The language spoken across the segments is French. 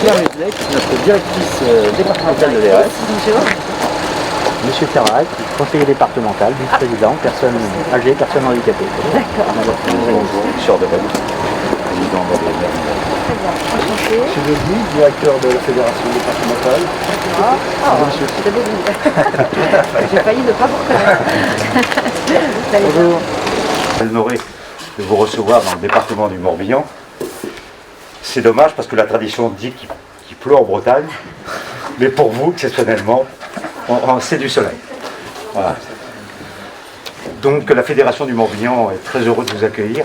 Claire Meslec, notre directrice départementale de l'ERS. Bonjour. Monsieur Ferrac, conseiller départemental, vice-président, personnes âgées, personnes handicapées. D'accord. Bonjour, Richard Deval, président de la DMR. Très bien. Enchanté. Monsieur Denis, directeur de la fédération départementale. Monsieur. C'est beau. J'ai failli ne pas vous reconnaître. Bonjour. Honoré de vous recevoir dans le département du Morbihan. C'est dommage parce que la tradition dit qu'il pleut en Bretagne, mais pour vous, exceptionnellement, c'est du soleil. Voilà. Donc la Fédération du Morbihan est très heureuse de vous accueillir,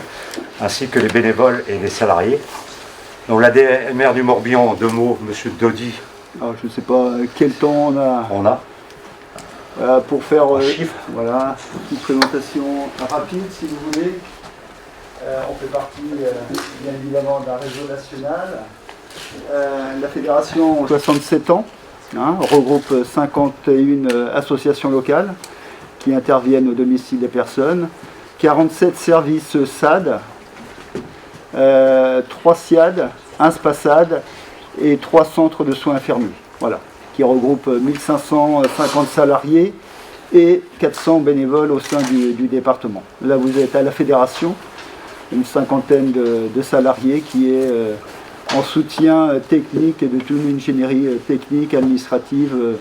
ainsi que les bénévoles et les salariés. Donc la DMR du Morbihan, en deux mots, Monsieur Dodi. Alors, je ne sais pas quel temps on a. On a pour faire chiffre. Voilà, une petite présentation rapide si vous voulez. On fait partie bien évidemment d'un réseau national. La fédération 67 ans, regroupe 51 associations locales qui interviennent au domicile des personnes, 47 services SAD, 3 SIAD, 1 SPASAD et 3 centres de soins infirmiers. Voilà, qui regroupent 1550 salariés et 400 bénévoles au sein du département. Là, vous êtes à la fédération, une cinquantaine de salariés qui est en soutien technique et de toute une ingénierie technique, administrative,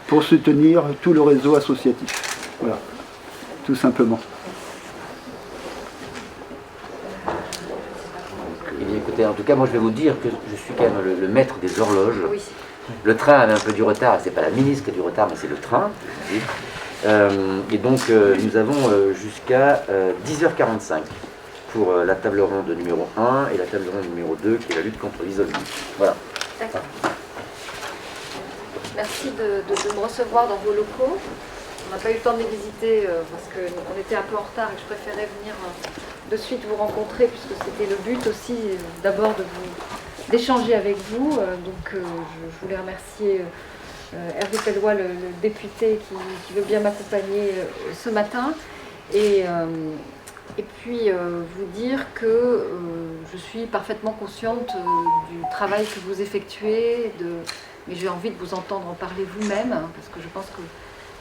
pour soutenir tout le réseau associatif. Voilà, tout simplement. Eh bien, écoutez, en tout cas, moi je vais vous dire que je suis quand même le maître des horloges. Oui. Le train avait un peu du retard, et c'est pas la ministre qui a du retard, mais c'est le train. Et donc nous avons jusqu'à 10h45 pour la table ronde numéro 1 et la table ronde numéro 2 qui est la lutte contre l'isolement. Voilà. D'accord. Merci de me recevoir dans vos locaux. On n'a pas eu le temps de les visiter parce qu'on était un peu en retard et que je préférais venir de suite vous rencontrer puisque c'était le but aussi d'abord d'échanger avec vous. Donc je voulais remercier Hervé Pellois, le député qui veut bien m'accompagner ce matin. Et puis vous dire que je suis parfaitement consciente du travail que vous effectuez, mais j'ai envie de vous entendre en parler vous-même, parce que je pense que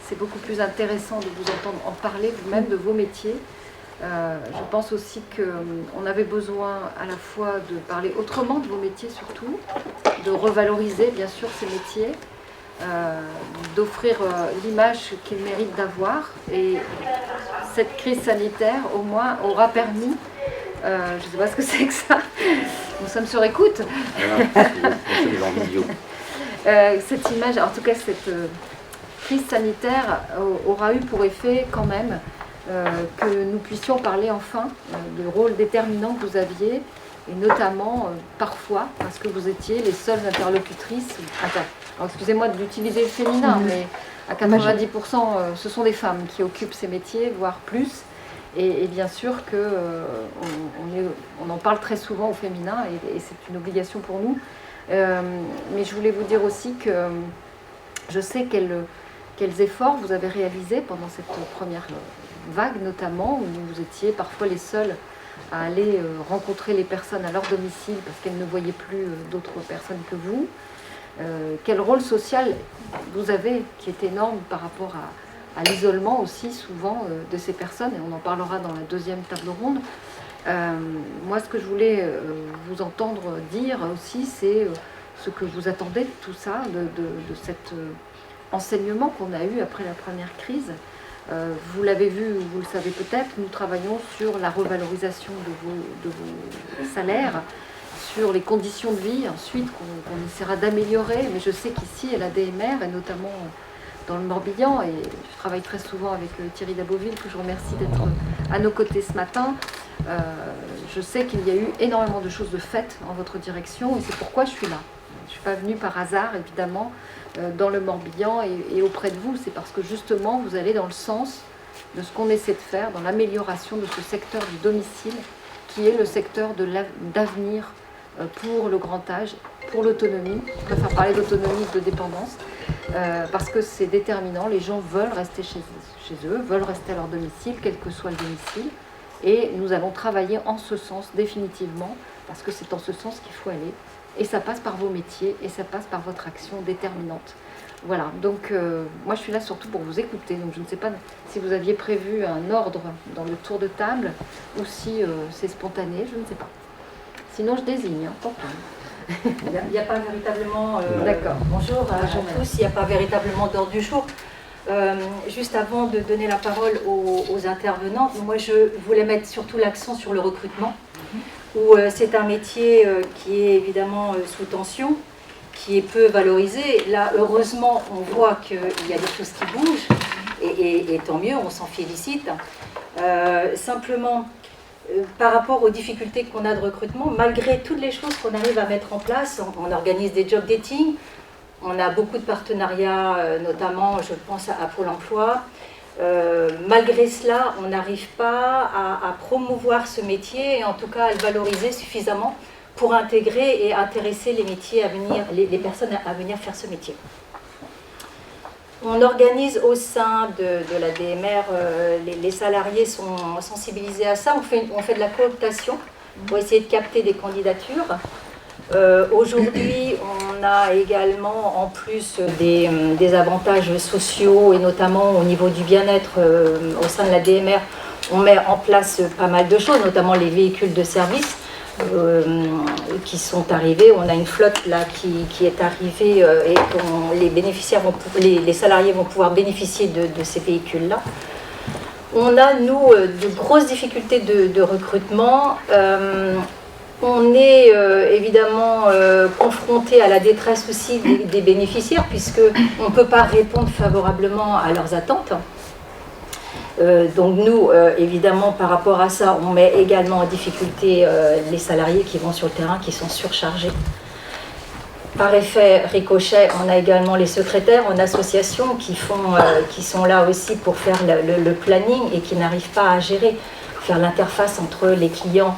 c'est beaucoup plus intéressant de vous entendre en parler vous-même de vos métiers. Je pense aussi qu'on avait besoin à la fois de parler autrement de vos métiers surtout, de revaloriser bien sûr ces métiers, d'offrir l'image qu'ils méritent d'avoir. Et cette crise sanitaire au moins aura permis, je ne sais pas ce que c'est que ça, nous sommes sur écoute. Cette image, en tout cas cette crise sanitaire aura eu pour effet quand même que nous puissions parler enfin du rôle déterminant que vous aviez, et notamment parfois parce que vous étiez les seules interlocutrices. Alors, excusez-moi d'utiliser le féminin, mais à 90%, ce sont des femmes qui occupent ces métiers, voire plus. Et bien sûr qu'on en parle très souvent au féminin, et c'est une obligation pour nous. Mais je voulais vous dire aussi que je sais quels efforts vous avez réalisés pendant cette première vague, notamment, où vous étiez parfois les seuls à aller rencontrer les personnes à leur domicile parce qu'elles ne voyaient plus d'autres personnes que vous. Quel rôle social vous avez, qui est énorme par rapport à l'isolement aussi souvent de ces personnes, et on en parlera dans la deuxième table ronde. Moi, ce que je voulais vous entendre dire aussi, c'est ce que vous attendez de tout ça, de cet enseignement qu'on a eu après la première crise. Vous l'avez vu, vous le savez peut-être, nous travaillons sur la revalorisation de vos salaires, sur les conditions de vie ensuite qu'on essaiera d'améliorer, mais je sais qu'ici à la DMR, et notamment dans le Morbihan, et je travaille très souvent avec Thierry Daboville, que je remercie d'être à nos côtés ce matin, je sais qu'il y a eu énormément de choses de faites en votre direction, et c'est pourquoi je suis là. Je ne suis pas venue par hasard, évidemment, dans le Morbihan et auprès de vous, c'est parce que justement vous allez dans le sens de ce qu'on essaie de faire, dans l'amélioration de ce secteur du domicile, qui est le secteur d'avenir pour le grand âge, pour l'autonomie. Je préfère parler d'autonomie que de dépendance, parce que c'est déterminant. Les gens veulent rester chez eux, veulent rester à leur domicile, quel que soit le domicile. Et nous allons travailler en ce sens définitivement, parce que c'est en ce sens qu'il faut aller. Et ça passe par vos métiers et ça passe par votre action déterminante. Voilà, donc moi je suis là surtout pour vous écouter, donc je ne sais pas si vous aviez prévu un ordre dans le tour de table ou si c'est spontané, je ne sais pas. Sinon je désigne, hein, tant pis. Il n'y a pas véritablement... D'accord. Bonjour à tous, il n'y a pas véritablement d'ordre du jour. Juste avant de donner la parole aux intervenants, moi je voulais mettre surtout l'accent sur le recrutement, où c'est un métier qui est évidemment sous tension, qui est peu valorisé. Là, heureusement, on voit qu'il y a des choses qui bougent, et tant mieux, on s'en félicite. Simplement, par rapport aux difficultés qu'on a de recrutement, malgré toutes les choses qu'on arrive à mettre en place, on organise des job dating, on a beaucoup de partenariats, notamment, je pense à Pôle emploi. Malgré cela, on n'arrive pas à promouvoir ce métier, et en tout cas à le valoriser suffisamment pour intégrer et intéresser les métiers à venir, les personnes à venir faire ce métier. On organise au sein de la DMR, les salariés sont sensibilisés à ça, on fait de la cooptation pour essayer de capter des candidatures. Aujourd'hui, on a également, en plus des avantages sociaux, et notamment au niveau du bien-être au sein de la DMR, on met en place pas mal de choses, notamment les véhicules de service qui sont arrivés. On a une flotte là qui est arrivée et dont les bénéficiaires les salariés vont pouvoir bénéficier de ces véhicules-là. On a, nous, de grosses difficultés de recrutement. On est évidemment confronté à la détresse aussi des bénéficiaires, puisqu'on ne peut pas répondre favorablement à leurs attentes. Donc nous, évidemment, par rapport à ça, on met également en difficulté les salariés qui vont sur le terrain, qui sont surchargés. Par effet ricochet, on a également les secrétaires en association qui sont là aussi pour faire le planning et qui n'arrivent pas à gérer, faire l'interface entre les clients,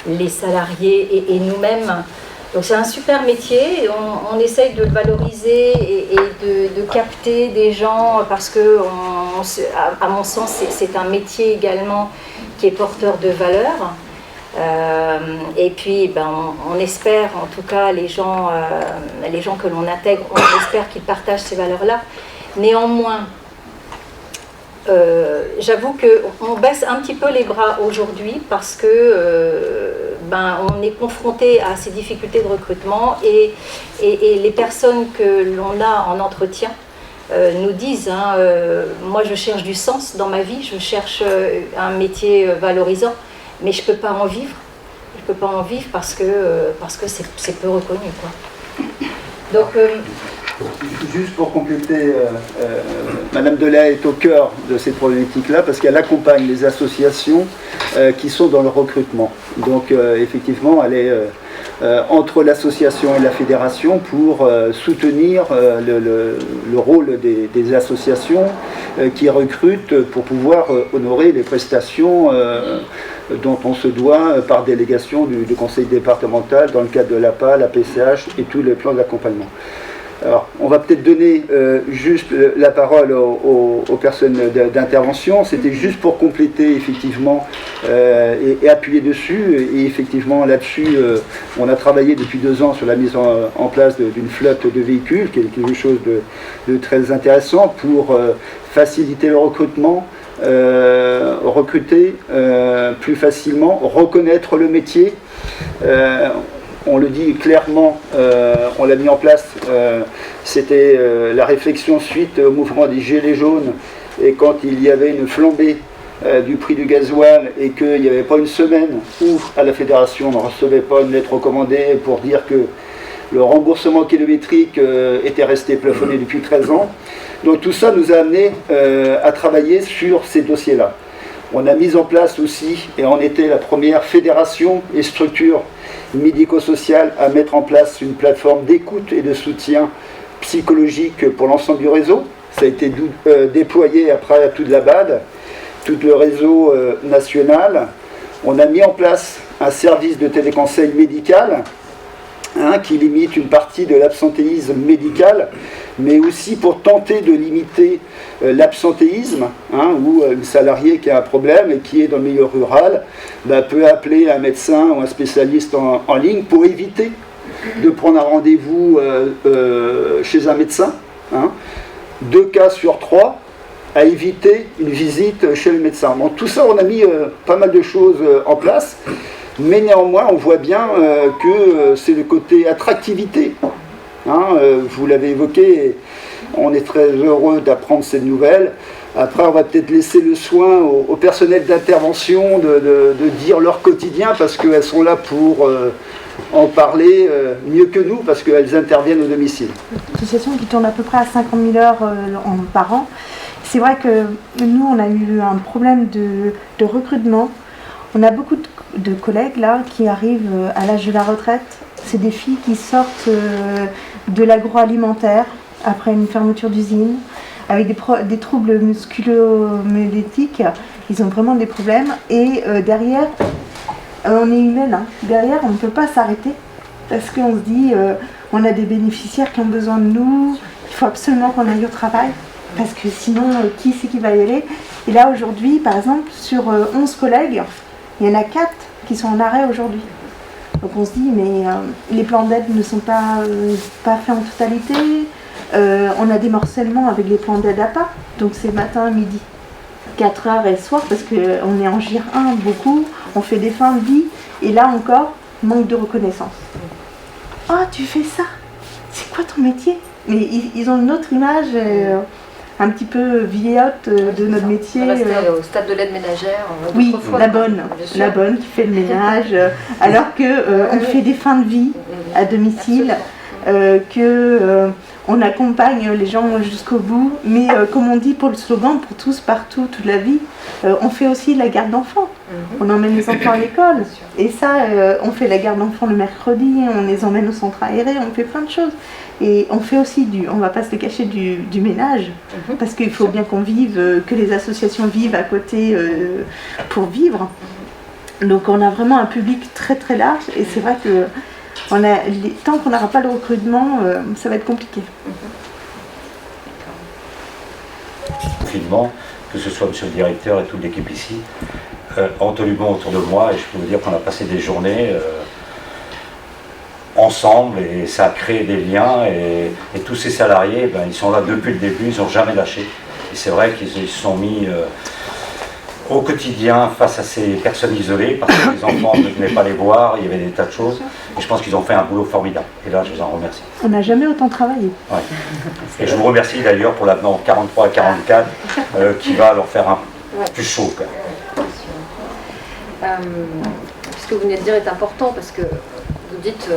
les salariés et nous-mêmes. Donc c'est un super métier, on essaye de le valoriser et de capter des gens, parce que, à mon sens, c'est un métier également qui est porteur de valeurs. Et puis on espère, en tout cas les gens que l'on intègre, on espère qu'ils partagent ces valeurs-là. Néanmoins, j'avoue qu'on baisse un petit peu les bras aujourd'hui, parce que on est confronté à ces difficultés de recrutement, et les personnes que l'on a en entretien nous disent moi je cherche du sens dans ma vie, je cherche un métier valorisant, mais je ne peux pas en vivre. Je peux pas en vivre parce que c'est peu reconnu, quoi. Donc juste pour compléter, Madame Delay est au cœur de ces problématiques-là, parce qu'elle accompagne les associations qui sont dans le recrutement. Donc effectivement, elle est entre l'association et la fédération pour soutenir le rôle des associations qui recrutent pour pouvoir honorer les prestations dont on se doit par délégation du conseil départemental dans le cadre de l'APA, la PCH et tous les plans d'accompagnement. Alors, on va peut-être donner juste la parole aux personnes d'intervention. C'était juste pour compléter, effectivement, et appuyer dessus. Et effectivement, là-dessus, on a travaillé depuis 2 ans sur la mise en place d'une flotte de véhicules, qui est quelque chose de très intéressant pour faciliter le recrutement, recruter plus facilement, reconnaître le métier. On le dit clairement, on l'a mis en place, c'était la réflexion suite au mouvement des Gilets jaunes, et quand il y avait une flambée du prix du gasoil et qu'il n'y avait pas une semaine où à la fédération on ne recevait pas une lettre recommandée pour dire que le remboursement kilométrique était resté plafonné depuis 13 ans. Donc tout ça nous a amené à travailler sur ces dossiers-là. On a mis en place aussi, et on était la première fédération et structure médico-sociale à mettre en place une plateforme d'écoute et de soutien psychologique pour l'ensemble du réseau. Ça a été déployé après à toute la BAD, tout le réseau national. On a mis en place un service de téléconseil médical qui limite une partie de l'absentéisme médical, mais aussi pour tenter de limiter l'absentéisme, où un salarié qui a un problème et qui est dans le milieu rural peut appeler un médecin ou un spécialiste en ligne pour éviter de prendre un rendez-vous chez un médecin. Hein. 2 cas sur 3 à éviter une visite chez le médecin. Bon, tout ça, on a mis pas mal de choses en place, mais néanmoins, on voit bien que c'est le côté attractivité. Hein, vous l'avez évoqué, on est très heureux d'apprendre cette nouvelle. Après, on va peut-être laisser le soin au personnel d'intervention de dire leur quotidien, parce qu'elles sont là pour en parler mieux que nous, parce qu'elles interviennent au domicile. Une association qui tourne à peu près à 50 000 heures par an. C'est vrai que nous, on a eu un problème de recrutement. On a beaucoup de collègues là qui arrivent à l'âge de la retraite. C'est des filles qui sortent de l'agroalimentaire après une fermeture d'usine, avec des troubles musculo-squelettiques. Ils ont vraiment des problèmes. Et derrière, on est humaine. Hein. Derrière, on ne peut pas s'arrêter. Parce qu'on se dit, on a des bénéficiaires qui ont besoin de nous. Il faut absolument qu'on aille au travail. Parce que sinon, qui c'est qui va y aller? Et là, aujourd'hui, par exemple, sur 11 collègues, il y en a 4 qui sont en arrêt aujourd'hui. Donc on se dit, mais les plans d'aide ne sont pas faits en totalité. On a des morcellement avec les plans d'aide à part. Donc c'est matin, midi, 4 heures et soir, parce qu'on est en GIR 1 beaucoup. On fait des fins de vie. Et là encore, manque de reconnaissance. Oh, tu fais ça? C'est quoi ton métier? Mais ils ont une autre image un petit peu vieillotte de notre métier. Rester au stade de l'aide ménagère. Oui, la bonne qui fait le ménage, alors que on fait des fins de vie à domicile, on accompagne les gens jusqu'au bout, mais comme on dit pour le slogan, pour tous, partout, toute la vie, on fait aussi la garde d'enfants. On emmène les enfants à l'école, et ça, on fait la garde d'enfants le mercredi, on les emmène au centre aéré, on fait plein de choses. Et on fait aussi on va pas se le cacher, du ménage, parce qu'il faut bien qu'on vive, que les associations vivent à côté pour vivre. Donc on a vraiment un public très très large, et c'est vrai que tant qu'on n'aura pas le recrutement, ça va être compliqué. Confinement, que ce soit monsieur le directeur et toute l'équipe ici, Antholument autour de moi, et je peux vous dire qu'on a passé des journées ensemble, et ça a créé des liens, et tous ces salariés, ils sont là depuis le début, ils n'ont jamais lâché. Et c'est vrai qu'ils se sont mis au quotidien face à ces personnes isolées, parce que les enfants ne venaient pas les voir, il y avait des tas de choses, et je pense qu'ils ont fait un boulot formidable. Et là, je vous en remercie. On n'a jamais autant travaillé. Ouais. Et je vous remercie d'ailleurs pour l'avenant 43 à 44, qui va leur faire un plus chaud. Ce que vous venez de dire est important, parce que vous dites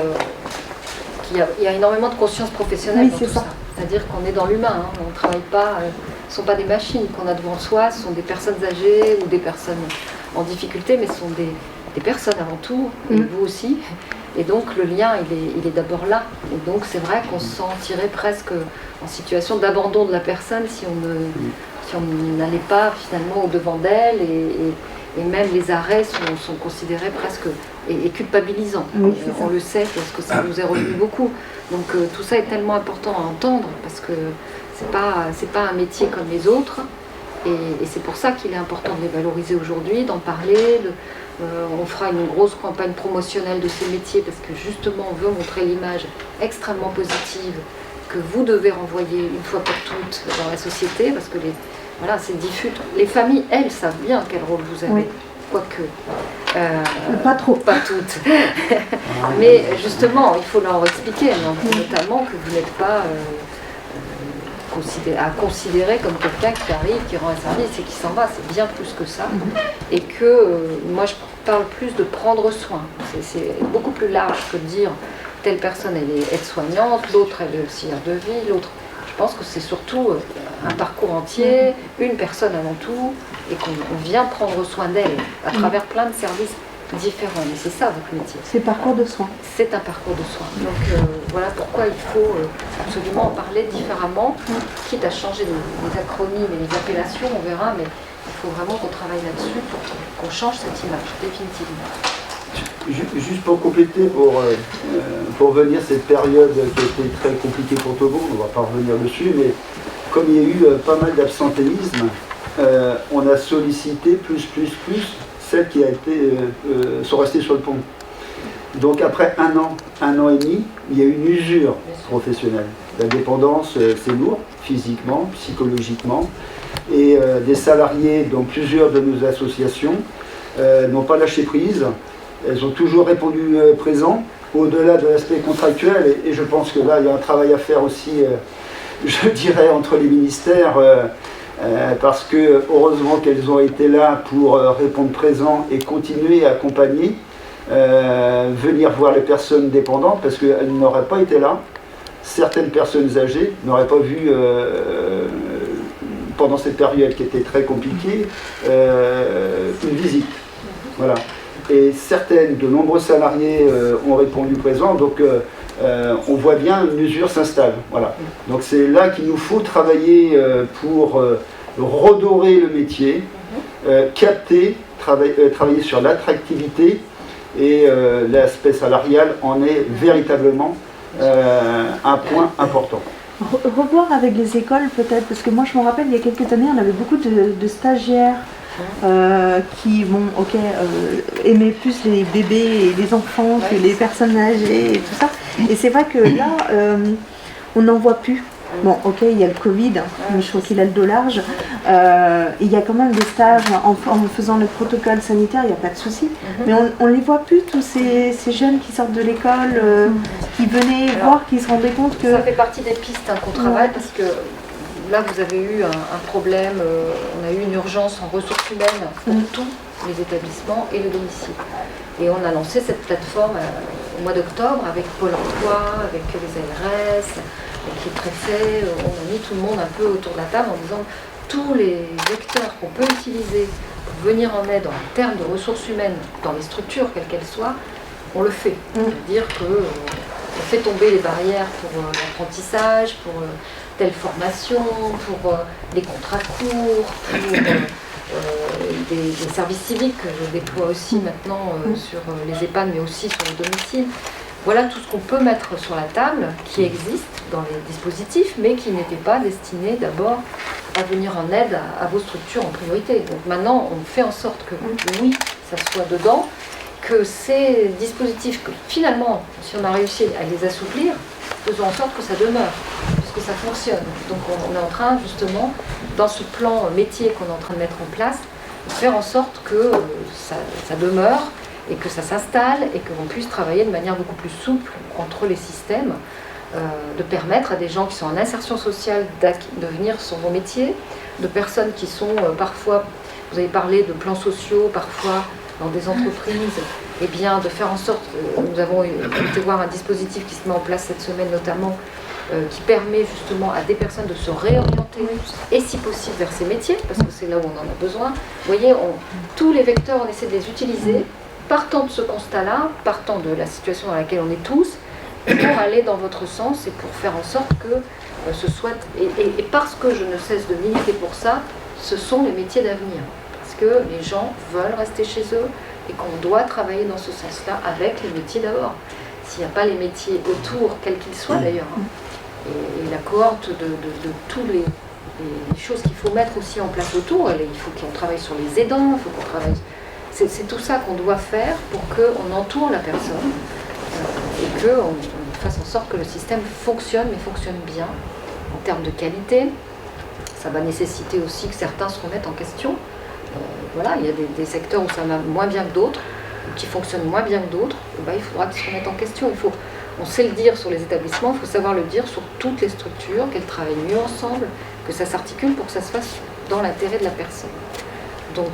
qu'il y a énormément de conscience professionnelle dans tout ça. C'est-à-dire qu'on est dans l'humain, hein. On ne travaille pas, ce ne sont pas des machines qu'on a devant soi, ce sont des personnes âgées ou des personnes en difficulté, mais ce sont des personnes avant tout, et vous aussi. Et donc le lien, il est d'abord là. Et donc c'est vrai qu'on se sentirait presque en situation d'abandon de la personne si on n'allait pas finalement au-devant d'elle, et même les arrêts sont considérés presque et culpabilisants. Oui, on le sait parce que ça nous est revenu beaucoup. Donc tout ça est tellement important à entendre, parce que c'est pas un métier comme les autres, et c'est pour ça qu'il est important de les valoriser aujourd'hui, d'en parler. On fera une grosse campagne promotionnelle de ces métiers, parce que justement on veut montrer l'image extrêmement positive que vous devez renvoyer une fois pour toutes dans la société, parce que c'est diffus. Les familles, elles, savent bien quel rôle vous avez. Oui. Quoique. Pas trop. Pas toutes. Mais justement, il faut leur expliquer, notamment que vous n'êtes pas à considérer comme quelqu'un qui arrive, qui rend un service et qui s'en va. C'est bien plus que ça. Et que moi, je parle plus de prendre soin. C'est beaucoup plus large que de dire telle personne, elle est aide-soignante, l'autre, elle est auxiliaire de vie, l'autre. Je pense que c'est surtout un parcours entier, une personne avant tout, et qu'on vient prendre soin d'elle à travers plein de services différents. Mais c'est ça votre métier. C'est parcours de soins. C'est un parcours de soins. Donc voilà pourquoi il faut absolument en parler différemment, quitte à changer les acronymes et les appellations, on verra, mais il faut vraiment qu'on travaille là-dessus pour qu'on change cette image, définitivement. Juste pour compléter, pour venir cette période qui a été très compliquée pour tout le monde, on ne va pas revenir dessus, mais comme il y a eu pas mal d'absentéisme, on a sollicité plus celles qui sont restées sur le pont. Donc après un an et demi, il y a une usure professionnelle. La dépendance, c'est lourd, physiquement, psychologiquement. Et des salariés dans plusieurs de nos associations n'ont pas lâché prise. Elles ont toujours répondu présent, au-delà de l'aspect contractuel. Et je pense que là, il y a un travail à faire aussi, je dirais, entre les ministères, parce que heureusement qu'elles ont été là pour répondre présent et continuer à accompagner, venir voir les personnes dépendantes, parce qu'elles n'auraient pas été là. Certaines personnes âgées n'auraient pas vu, pendant cette période qui était très compliquée, une visite. Voilà. Et de nombreux salariés ont répondu présent, donc on voit bien une usure s'installe. Voilà. Donc c'est là qu'il nous faut travailler pour redorer le métier, capter, travailler sur l'attractivité, et l'aspect salarial en est véritablement un point important. Revoir avec les écoles peut-être, parce que moi je me rappelle il y a quelques années on avait beaucoup de stagiaires qui aimaient plus les bébés et les enfants que les personnes âgées et tout ça. Et c'est vrai que là on n'en voit plus. Bon, ok, il y a le Covid, mais je crois qu'il a le dos large. Il y a quand même des stages en faisant le protocole sanitaire, il n'y a pas de souci. Mais on ne les voit plus, tous ces jeunes qui sortent de l'école, qui venaient voir, qui se rendaient compte que... Ça fait partie des pistes qu'on travaille, parce que là, vous avez eu un problème, on a eu une urgence en ressources humaines pour tous les établissements et le domicile. Et on a lancé cette plateforme au mois d'octobre avec Pôle emploi, avec les ARS, avec les préfets. On a mis tout le monde un peu autour de la table en disant tous les vecteurs qu'on peut utiliser pour venir en aide en termes de ressources humaines dans les structures, quelles qu'elles soient, on le fait. C'est-à-dire qu'on fait tomber les barrières pour l'apprentissage, pour telle formation, pour les contrats courts, pour des services civiques que je déploie aussi maintenant sur les EHPAD, mais aussi sur le domicile. Voilà tout ce qu'on peut mettre sur la table, qui existe dans les dispositifs, mais qui n'était pas destiné d'abord à venir en aide à vos structures en priorité. Donc maintenant, on fait en sorte que oui, ça soit dedans, que ces dispositifs, que finalement, si on a réussi à les assouplir, faisons en sorte que ça demeure, puisque ça fonctionne. Donc on est en train justement, dans ce plan métier qu'on est en train de mettre en place, de faire en sorte que ça demeure, et que ça s'installe, et que l'on puisse travailler de manière beaucoup plus souple entre les systèmes, de permettre à des gens qui sont en insertion sociale de venir sur vos métiers, de personnes qui sont parfois, vous avez parlé de plans sociaux, parfois dans des entreprises, et bien de faire en sorte, nous avons été voir un dispositif qui se met en place cette semaine notamment, qui permet justement à des personnes de se réorienter et si possible vers ces métiers, parce que c'est là où on en a besoin. Vous voyez, tous les vecteurs, on essaie de les utiliser, partant de ce constat-là, partant de la situation dans laquelle on est tous, pour aller dans votre sens et pour faire en sorte que ce soit... Et parce que je ne cesse de militer pour ça, ce sont les métiers d'avenir. Parce que les gens veulent rester chez eux et qu'on doit travailler dans ce sens-là avec les métiers d'abord. S'il n'y a pas les métiers autour, quels qu'ils soient d'ailleurs, et la cohorte de toutes les choses qu'il faut mettre aussi en place autour, il faut qu'on travaille sur les aidants, il faut qu'on travaille... C'est tout ça qu'on doit faire pour qu'on entoure la personne et qu'on fasse en sorte que le système fonctionne, mais fonctionne bien en termes de qualité. Ça va nécessiter aussi que certains se remettent en question. Voilà, il y a des secteurs où ça va moins bien que d'autres, qui fonctionnent moins bien que d'autres. Il faudra qu'ils se remettent en question. On sait le dire sur les établissements, il faut savoir le dire sur toutes les structures, qu'elles travaillent mieux ensemble, que ça s'articule pour que ça se fasse dans l'intérêt de la personne. Donc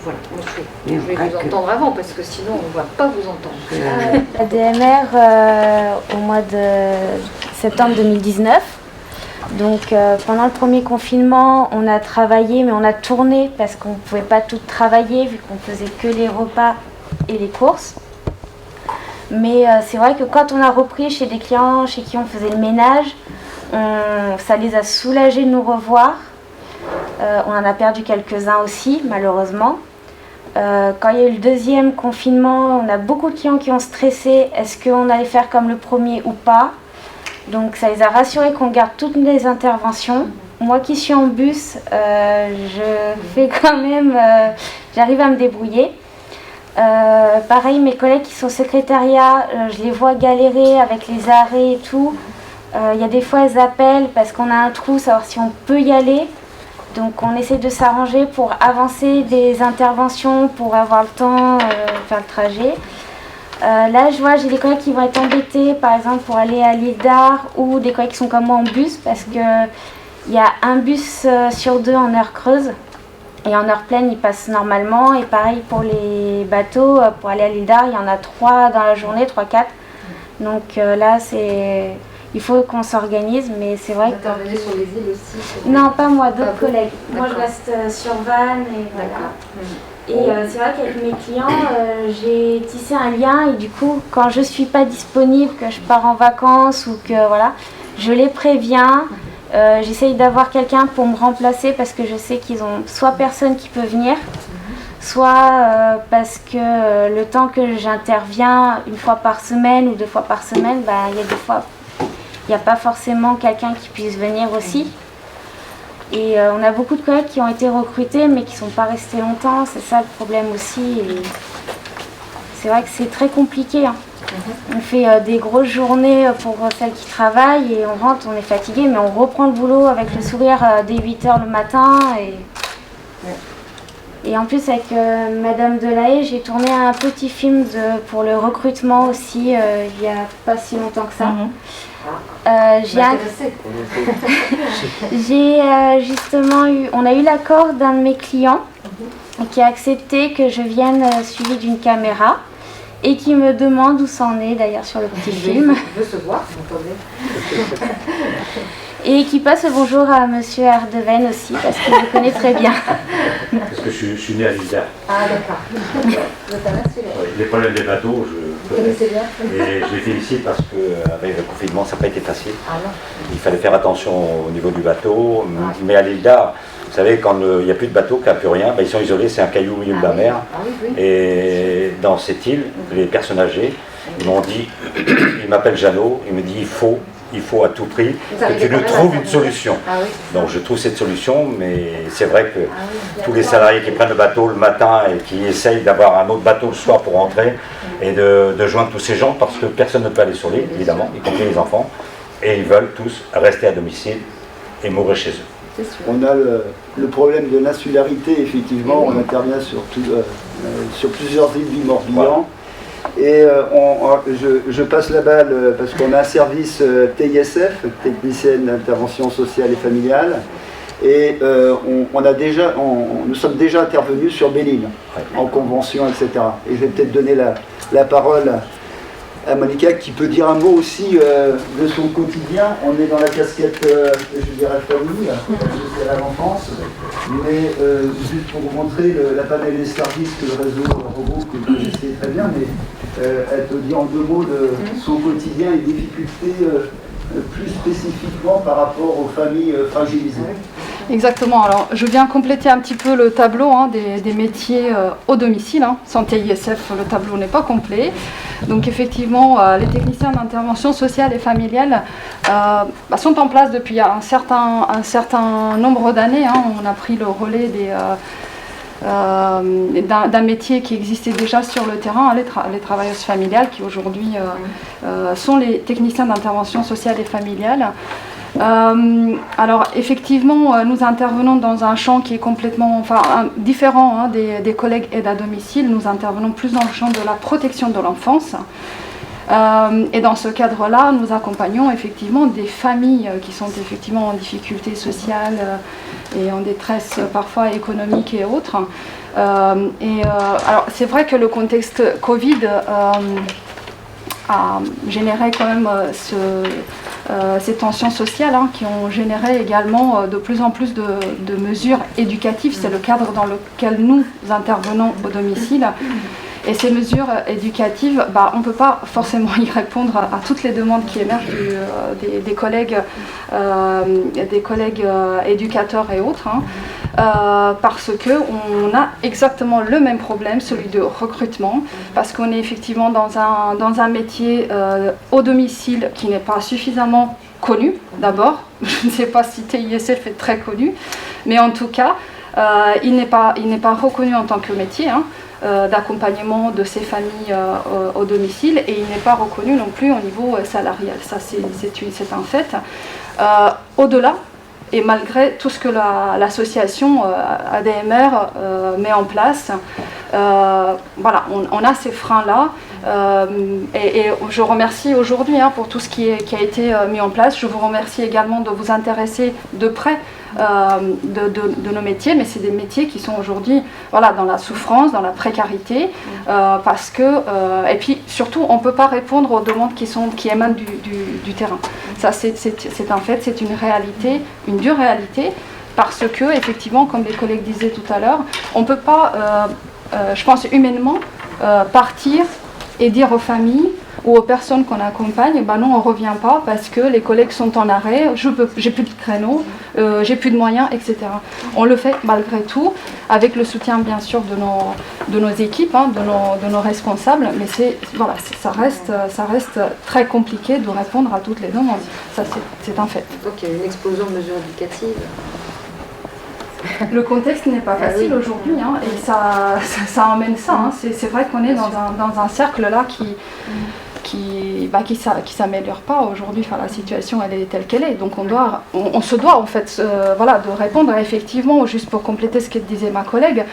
voilà, moi je vais vous entendre avant parce que sinon on ne va pas vous entendre. La DMR au mois de septembre 2019. Donc pendant le premier confinement, on a travaillé mais on a tourné parce qu'on ne pouvait pas tout travailler vu qu'on faisait que les repas et les courses. Mais c'est vrai que quand on a repris chez des clients chez qui on faisait le ménage, ça les a soulagés de nous revoir. On en a perdu quelques-uns aussi, malheureusement. Quand il y a eu le deuxième confinement, on a beaucoup de clients qui ont stressé. Est-ce qu'on allait faire comme le premier ou pas? Donc ça les a rassurés qu'on garde toutes les interventions. Moi qui suis en bus, je fais quand même, j'arrive à me débrouiller. Pareil, mes collègues qui sont au secrétariat, je les vois galérer avec les arrêts et tout. Il y a des fois, elles appellent parce qu'on a un trou, savoir si on peut y aller. Donc on essaie de s'arranger pour avancer des interventions, pour avoir le temps, faire le trajet. Là, je vois, j'ai des collègues qui vont être embêtés, par exemple, pour aller à l'île d'Ar, ou des collègues qui sont comme moi en bus, parce qu'il y a un bus sur 2 en heure creuse. Et en heure pleine, il passe normalement. Et pareil pour les bateaux, pour aller à l'île d'Ar, il y en a 3 dans la journée, 3-4. Donc là, il faut qu'on s'organise, mais c'est vrai que... Vous intervenez sur les îles aussi? Non, pas moi, d'autres Pas vous. collègues. Moi, je D'accord. reste sur Vannes. Et voilà. Et c'est vrai qu'avec mes clients, j'ai tissé un lien. Et du coup, quand je ne suis pas disponible, que je pars en vacances ou que voilà, je les préviens. J'essaye d'avoir quelqu'un pour me remplacer parce que je sais qu'ils ont soit personne qui peut venir, soit parce que le temps que j'interviens 1 fois par semaine ou 2 fois par semaine, il y a des fois, il n'y a pas forcément quelqu'un qui puisse venir aussi. Et on a beaucoup de collègues qui ont été recrutés mais qui ne sont pas restés longtemps, c'est ça le problème aussi. Et c'est vrai que c'est très compliqué. Hein. On fait des grosses journées pour celles qui travaillent et on rentre, on est fatigué, mais on reprend le boulot avec le sourire dès 8h le matin. Et en plus avec Madame Delahaye, j'ai tourné un petit film pour le recrutement aussi, il n'y a pas si longtemps que ça. J'ai justement on a eu l'accord d'un de mes clients qui a accepté que je vienne suivi d'une caméra. Et qui me demande où c'en est d'ailleurs sur le petit film. Il veut se voir, vous entendez. Et qui passe le bonjour à Monsieur Ardeven aussi, parce qu'il me connaît très bien. Parce que je suis né à l'île d'Ar. Ah d'accord. Vous êtes un national. Les problèmes des bateaux, Vous connaissez bien. Et je les félicite parce qu'avec le confinement, ça n'a pas été facile. Ah non. Il fallait faire attention au niveau du bateau. Mais à l'île d'Ar, vous savez, quand il n'y a plus de bateau, qu'il n'y a plus rien, ils sont isolés, c'est un caillou au milieu de la mer. Ah oui, oui. Et dans cette île, les personnes âgées, ils m'ont dit, il m'appelle Jeannot, il me dit il faut à tout prix que tu nous trouves une solution. Ah oui, donc je trouve cette solution, mais c'est vrai que tous les salariés qui prennent le bateau le matin et qui essayent d'avoir un autre bateau le soir pour rentrer et de joindre tous ces gens, parce que personne ne peut aller sur l'île, évidemment, y compris les enfants, et ils veulent tous rester à domicile et mourir chez eux. On a le problème de l'insularité, effectivement, on intervient sur plusieurs îles du Morbihan. Voilà. Et je passe la balle parce qu'on a un service TISF, technicienne d'intervention sociale et familiale, et nous sommes déjà intervenus sur Belle-Île, en convention, etc. Et je vais peut-être donner la parole à Monica qui peut dire un mot aussi de son quotidien. On est dans la casquette, je dirais, famille, à l'enfance, mais juste pour vous montrer la panel des services que le réseau regroupe, que vous connaissez très bien, mais elle peut dire en 2 mots de son quotidien et difficultés plus spécifiquement par rapport aux familles fragilisées. Exactement, alors je viens compléter un petit peu le tableau des métiers au domicile. Sans TISF, le tableau n'est pas complet. Donc effectivement, les techniciens d'intervention sociale et familiale sont en place depuis un certain nombre d'années. On a pris le relais d'un métier qui existait déjà sur le terrain, les travailleuses familiales qui aujourd'hui sont les techniciens d'intervention sociale et familiale. Alors effectivement, nous intervenons dans un champ qui est complètement différent des collègues aides à domicile. Nous intervenons plus dans le champ de la protection de l'enfance. Et dans ce cadre-là, nous accompagnons effectivement des familles qui sont effectivement en difficulté sociale et en détresse parfois économique et autres. Alors c'est vrai que le contexte Covid a généré quand même ces tensions sociales qui ont généré également de plus en plus de mesures éducatives. C'est le cadre dans lequel nous intervenons au domicile. Et ces mesures éducatives, on ne peut pas forcément y répondre à toutes les demandes qui émergent des collègues éducateurs et autres, parce qu'on a exactement le même problème, celui de recrutement, parce qu'on est effectivement dans un métier au domicile qui n'est pas suffisamment connu, d'abord. Je ne sais pas si TISF est très connu, mais en tout cas, il n'est pas reconnu en tant que métier d'accompagnement de ces familles au domicile, et il n'est pas reconnu non plus au niveau salarial. Ça, c'est un fait. Au-delà, et malgré tout ce que l'association ADMR met en place, voilà, on a ces freins-là. Et je remercie aujourd'hui pour tout ce qui a été mis en place. Je vous remercie également de vous intéresser de près de nos métiers, mais c'est des métiers qui sont aujourd'hui voilà, dans la souffrance, dans la précarité, parce que, et puis surtout, on ne peut pas répondre aux demandes qui émanent du terrain. Ça, c'est un fait, c'est une réalité, une dure réalité, parce que, effectivement, comme les collègues disaient tout à l'heure, on ne peut pas, je pense humainement, partir et dire aux familles ou aux personnes qu'on accompagne, ben non, on ne revient pas parce que les collègues sont en arrêt, j'ai plus de créneaux, j'ai plus de moyens, etc. On le fait malgré tout, avec le soutien bien sûr de nos équipes, de nos responsables, mais voilà, ça reste très compliqué de répondre à toutes les demandes. Ça, c'est un fait. Donc il y a une explosion de mesures éducatives. Le contexte n'est pas facile aujourd'hui, et ça emmène ça. C'est vrai qu'on est dans un cercle là qui s'améliore pas aujourd'hui. Enfin, la situation elle est telle qu'elle est. Donc on se doit en fait voilà, de répondre effectivement, juste pour compléter ce que disait ma collègue.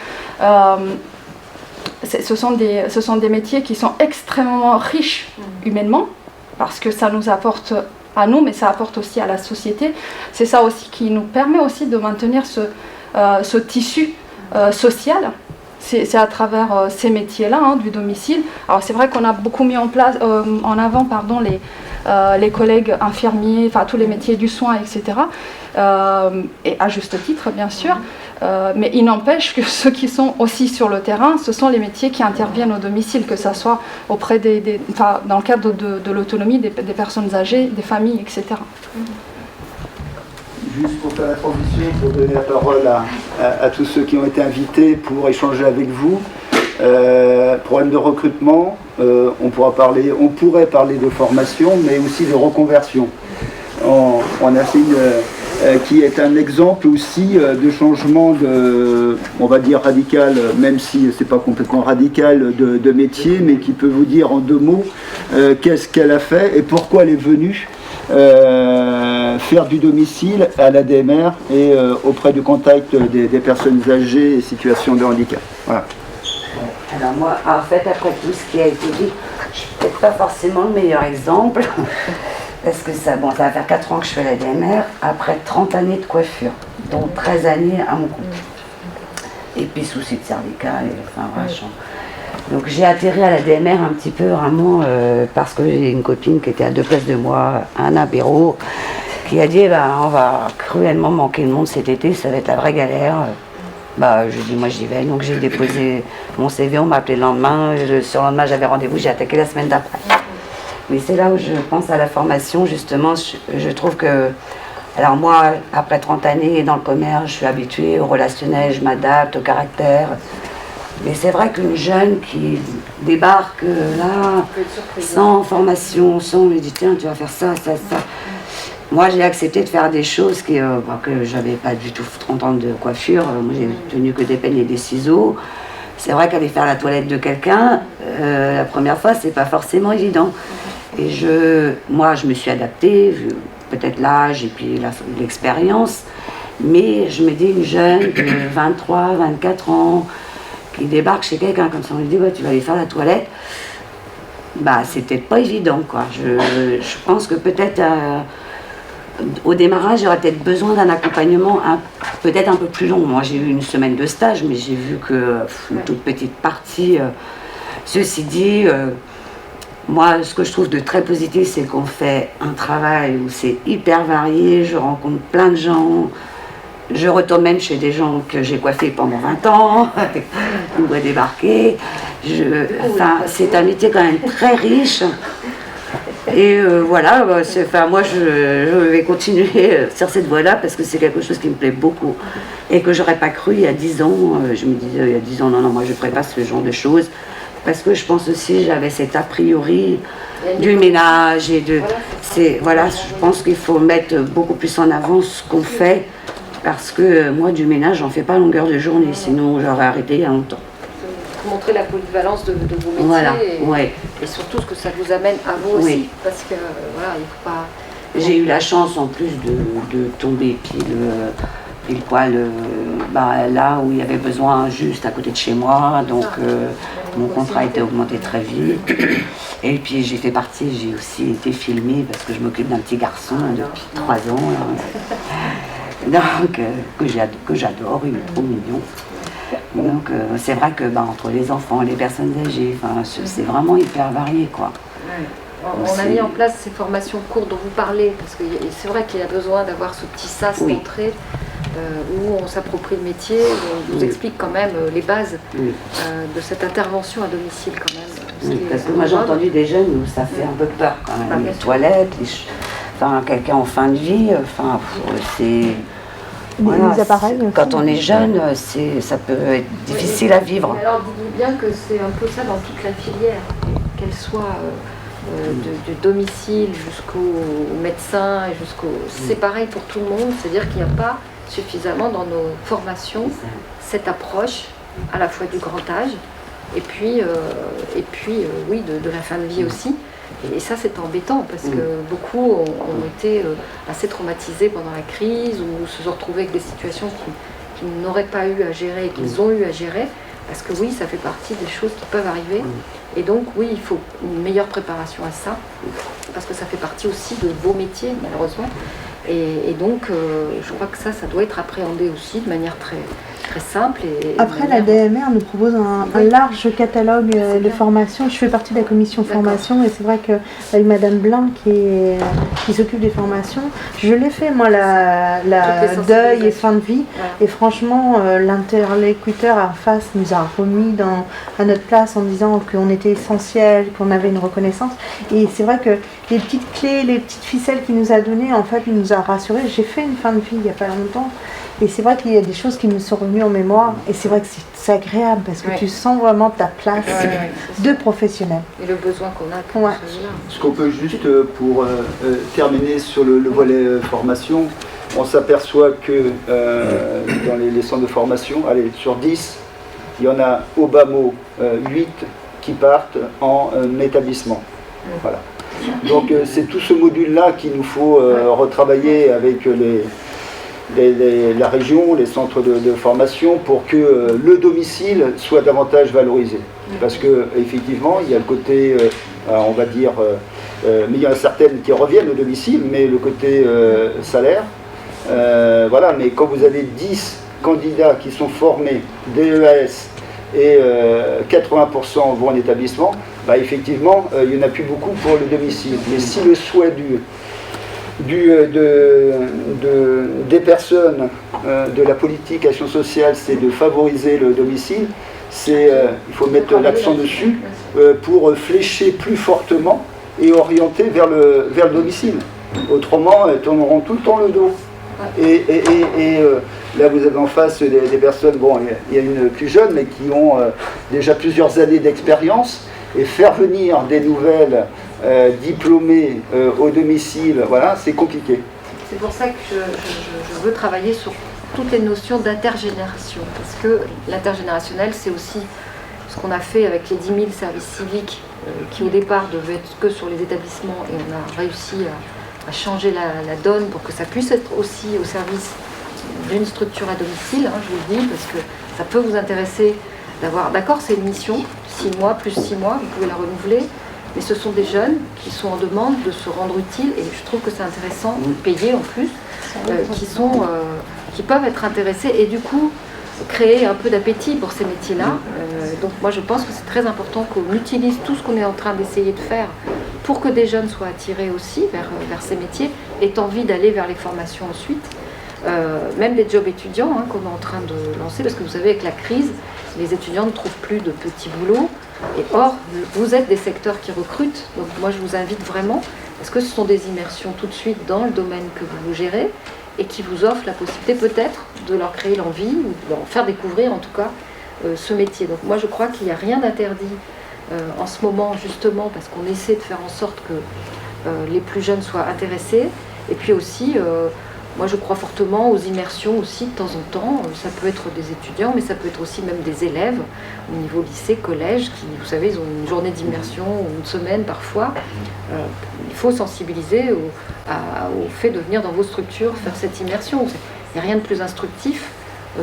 Ce sont des métiers qui sont extrêmement riches humainement, parce que ça nous apporte à nous, mais ça apporte aussi à la société. C'est ça aussi qui nous permet aussi de maintenir ce tissu social. C'est à travers ces métiers-là du domicile. Alors c'est vrai qu'on a beaucoup mis en avant les collègues infirmiers, enfin tous les métiers du soin, etc. Et à juste titre, bien sûr. Mais il n'empêche que ceux qui sont aussi sur le terrain, ce sont les métiers qui interviennent au domicile, que ce soit auprès dans le cadre de l'autonomie des personnes âgées, des familles, etc. Juste pour faire la transition, pour donner la parole à tous ceux qui ont été invités pour échanger avec vous. Problème de recrutement, on pourrait parler de formation, mais aussi de reconversion. On a fait qui est un exemple aussi de changement on va dire radical, même si c'est pas complètement radical, de métier, mais qui peut vous dire en 2 mots qu'est-ce qu'elle a fait et pourquoi elle est venue faire du domicile à l'ADMR et auprès du contact des personnes âgées et situations de handicap. Voilà. Alors moi, en fait, après tout ce qui a été dit, je suis peut-être pas forcément le meilleur exemple, parce que ça va faire 4 ans que je fais l'ADMR, après 30 années de coiffure, dont 13 années à mon compte. Et puis soucis de cervical, enfin vachement. Donc j'ai atterri à l'ADMR un petit peu vraiment parce que j'ai une copine qui était à 2 places de moi, un apéro, qui a dit on va cruellement manquer de monde cet été, ça va être la vraie galère. Je dis moi j'y vais, donc j'ai déposé mon CV, on m'a appelé le lendemain, le surlendemain j'avais rendez-vous, j'ai attaqué la semaine d'après. Mais c'est là où je pense à la formation, justement, je trouve que, alors moi, après 30 années dans le commerce, je suis habituée au relationnel, je m'adapte au caractère. Mais c'est vrai qu'une jeune qui débarque là, sans formation, sans me dit tiens tu vas faire ça, ça, ça. Moi j'ai accepté de faire des choses que j'avais pas du tout 30 ans de coiffure. Moi j'ai tenu que des peignes et des ciseaux. C'est vrai qu'aller faire la toilette de quelqu'un, la première fois c'est pas forcément évident. Et moi je me suis adaptée, vu peut-être l'âge et puis l'expérience. Mais je me dis une jeune de 23, 24 ans, qui débarque chez quelqu'un comme ça, on lui dit ouais, tu vas aller faire la toilette, c'est peut-être pas évident quoi. Je pense que peut-être au démarrage j'aurais peut-être besoin d'un accompagnement peut-être un peu plus long. Moi j'ai eu une semaine de stage, mais j'ai vu que une toute petite partie. Ceci dit, moi ce que je trouve de très positif, c'est qu'on fait un travail où c'est hyper varié, je rencontre plein de gens. Je retourne même chez des gens que j'ai coiffés pendant 20 ans, qui vont débarquer. C'est un métier quand même très riche. Et voilà, moi je vais continuer sur cette voie-là parce que c'est quelque chose qui me plaît beaucoup. Et que j'aurais pas cru il y a 10 ans. Je me disais il y a 10 ans, non, moi je ne ferais pas ce genre de choses. Parce que je pense aussi, j'avais cet a priori du ménage et je pense qu'il faut mettre beaucoup plus en avant ce qu'on fait Parce que moi, du ménage, j'en fais pas à longueur de journée, sinon j'aurais arrêté il y a longtemps. Pour montrer la polyvalence de vos métiers Voilà, et, ouais. et surtout ce que ça vous amène à vous aussi. Oui. Parce que voilà, il faut pas. J'ai eu la chance en plus de tomber pile poil là où il y avait besoin, juste à côté de chez moi. Donc mon contrat a été augmenté très vite. Et puis j'ai fait partie, j'ai aussi été filmée parce que je m'occupe d'un petit garçon depuis 3 ans. Donc que j'adore, il est trop mignon. Donc c'est vrai que entre les enfants, les personnes âgées, c'est vraiment hyper varié quoi. On a mis en place ces formations courtes dont vous parlez, parce que c'est vrai qu'il y a besoin d'avoir ce petit sas d'entrée où on s'approprie le métier, où on vous explique quand même les bases de cette intervention à domicile quand même. Parce que moi j'ai entendu des jeunes où ça fait un peu peur quand même, les toilettes, quelqu'un en fin de vie, c'est... Voilà, les appareils. Quand on est jeune, ça peut être difficile à vivre. Alors dites-vous bien que c'est un peu ça dans toute la filière, qu'elle soit du domicile jusqu'au médecin, c'est pareil pour tout le monde, c'est-à-dire qu'il n'y a pas suffisamment dans nos formations cette approche à la fois du grand âge et puis oui, de la fin de vie aussi. Et ça, c'est embêtant parce que beaucoup ont été assez traumatisés pendant la crise ou se sont retrouvés avec des situations qu'ils n'auraient pas eu à gérer et qu'ils ont eu à gérer. Parce que oui, ça fait partie des choses qui peuvent arriver. Et donc oui, il faut une meilleure préparation à ça. Parce que ça fait partie aussi de vos métiers, malheureusement. Et donc, je crois que ça doit être appréhendé aussi de manière très, très simple. Après, la DMR nous propose un large catalogue de formations. Je fais partie de la commission formation et c'est vrai qu'avec Madame Blanc qui s'occupe des formations, je l'ai fait moi, la deuil et fin de vie. Voilà. Et franchement, l'interlocuteur en face nous a remis à notre place en disant qu'on était essentiel, qu'on avait une reconnaissance. Et c'est vrai que les petites clés, les petites ficelles qu'il nous a données, en fait, il nous a rassurés. J'ai fait une fin de vie il n'y a pas longtemps. Et c'est vrai qu'il y a des choses qui me sont revenues en mémoire. Et c'est vrai que c'est agréable parce que tu sens vraiment ta place de professionnel. Et le besoin qu'on a pour celui-là. Ce qu'on peut juste, pour terminer sur le volet formation, on s'aperçoit que dans les centres de formation, sur 10, il y en a au bas mot 8 qui partent en établissement. Voilà. Donc c'est tout ce module-là qu'il nous faut retravailler avec la région, les centres de formation, pour que le domicile soit davantage valorisé. Parce qu'effectivement, il y a le côté, on va dire, mais il y en a certaines qui reviennent au domicile, mais le côté salaire, voilà, mais quand vous avez 10 candidats qui sont formés DEAS et 80% vont en établissement, effectivement, il n'y en a plus beaucoup pour le domicile. Mais si le souhait des personnes de la politique action sociale, c'est de favoriser le domicile, il faut mettre l'accent dessus pour flécher plus fortement et orienter vers le domicile. Autrement, elles tourneront tout le temps le dos. Et là, vous avez en face des personnes, il y a une plus jeune, mais qui ont déjà plusieurs années d'expérience, et faire venir des nouvelles diplômées au domicile, voilà, c'est compliqué. C'est pour ça que je veux travailler sur toutes les notions d'intergénération, parce que l'intergénérationnel, c'est aussi ce qu'on a fait avec les 10 000 services civiques qui au départ devaient être que sur les établissements, et on a réussi à changer la donne pour que ça puisse être aussi au service d'une structure à domicile, je vous le dis, parce que ça peut vous intéresser d'avoir, d'accord, c'est une mission, 6 mois plus 6 mois, vous pouvez la renouveler, mais ce sont des jeunes qui sont en demande de se rendre utiles, et je trouve que c'est intéressant, payés en plus, qui peuvent être intéressés, et du coup créer un peu d'appétit pour ces métiers-là. Donc moi je pense que c'est très important qu'on utilise tout ce qu'on est en train d'essayer de faire pour que des jeunes soient attirés aussi vers ces métiers, aient envie d'aller vers les formations ensuite. Même des jobs étudiants qu'on est en train de lancer, parce que vous savez, avec la crise, les étudiants ne trouvent plus de petits boulots. Et or, vous êtes des secteurs qui recrutent, donc moi je vous invite vraiment, parce que ce sont des immersions tout de suite dans le domaine que vous gérez, et qui vous offrent la possibilité peut-être de leur créer l'envie, ou de leur faire découvrir en tout cas ce métier. Donc moi je crois qu'il n'y a rien d'interdit en ce moment, justement, parce qu'on essaie de faire en sorte que les plus jeunes soient intéressés, et puis aussi Moi, je crois fortement aux immersions aussi de temps en temps. Ça peut être des étudiants, mais ça peut être aussi même des élèves au niveau lycée, collège, qui, vous savez, ils ont une journée d'immersion ou une semaine parfois. Il faut sensibiliser au fait de venir dans vos structures faire cette immersion. Il n'y a rien de plus instructif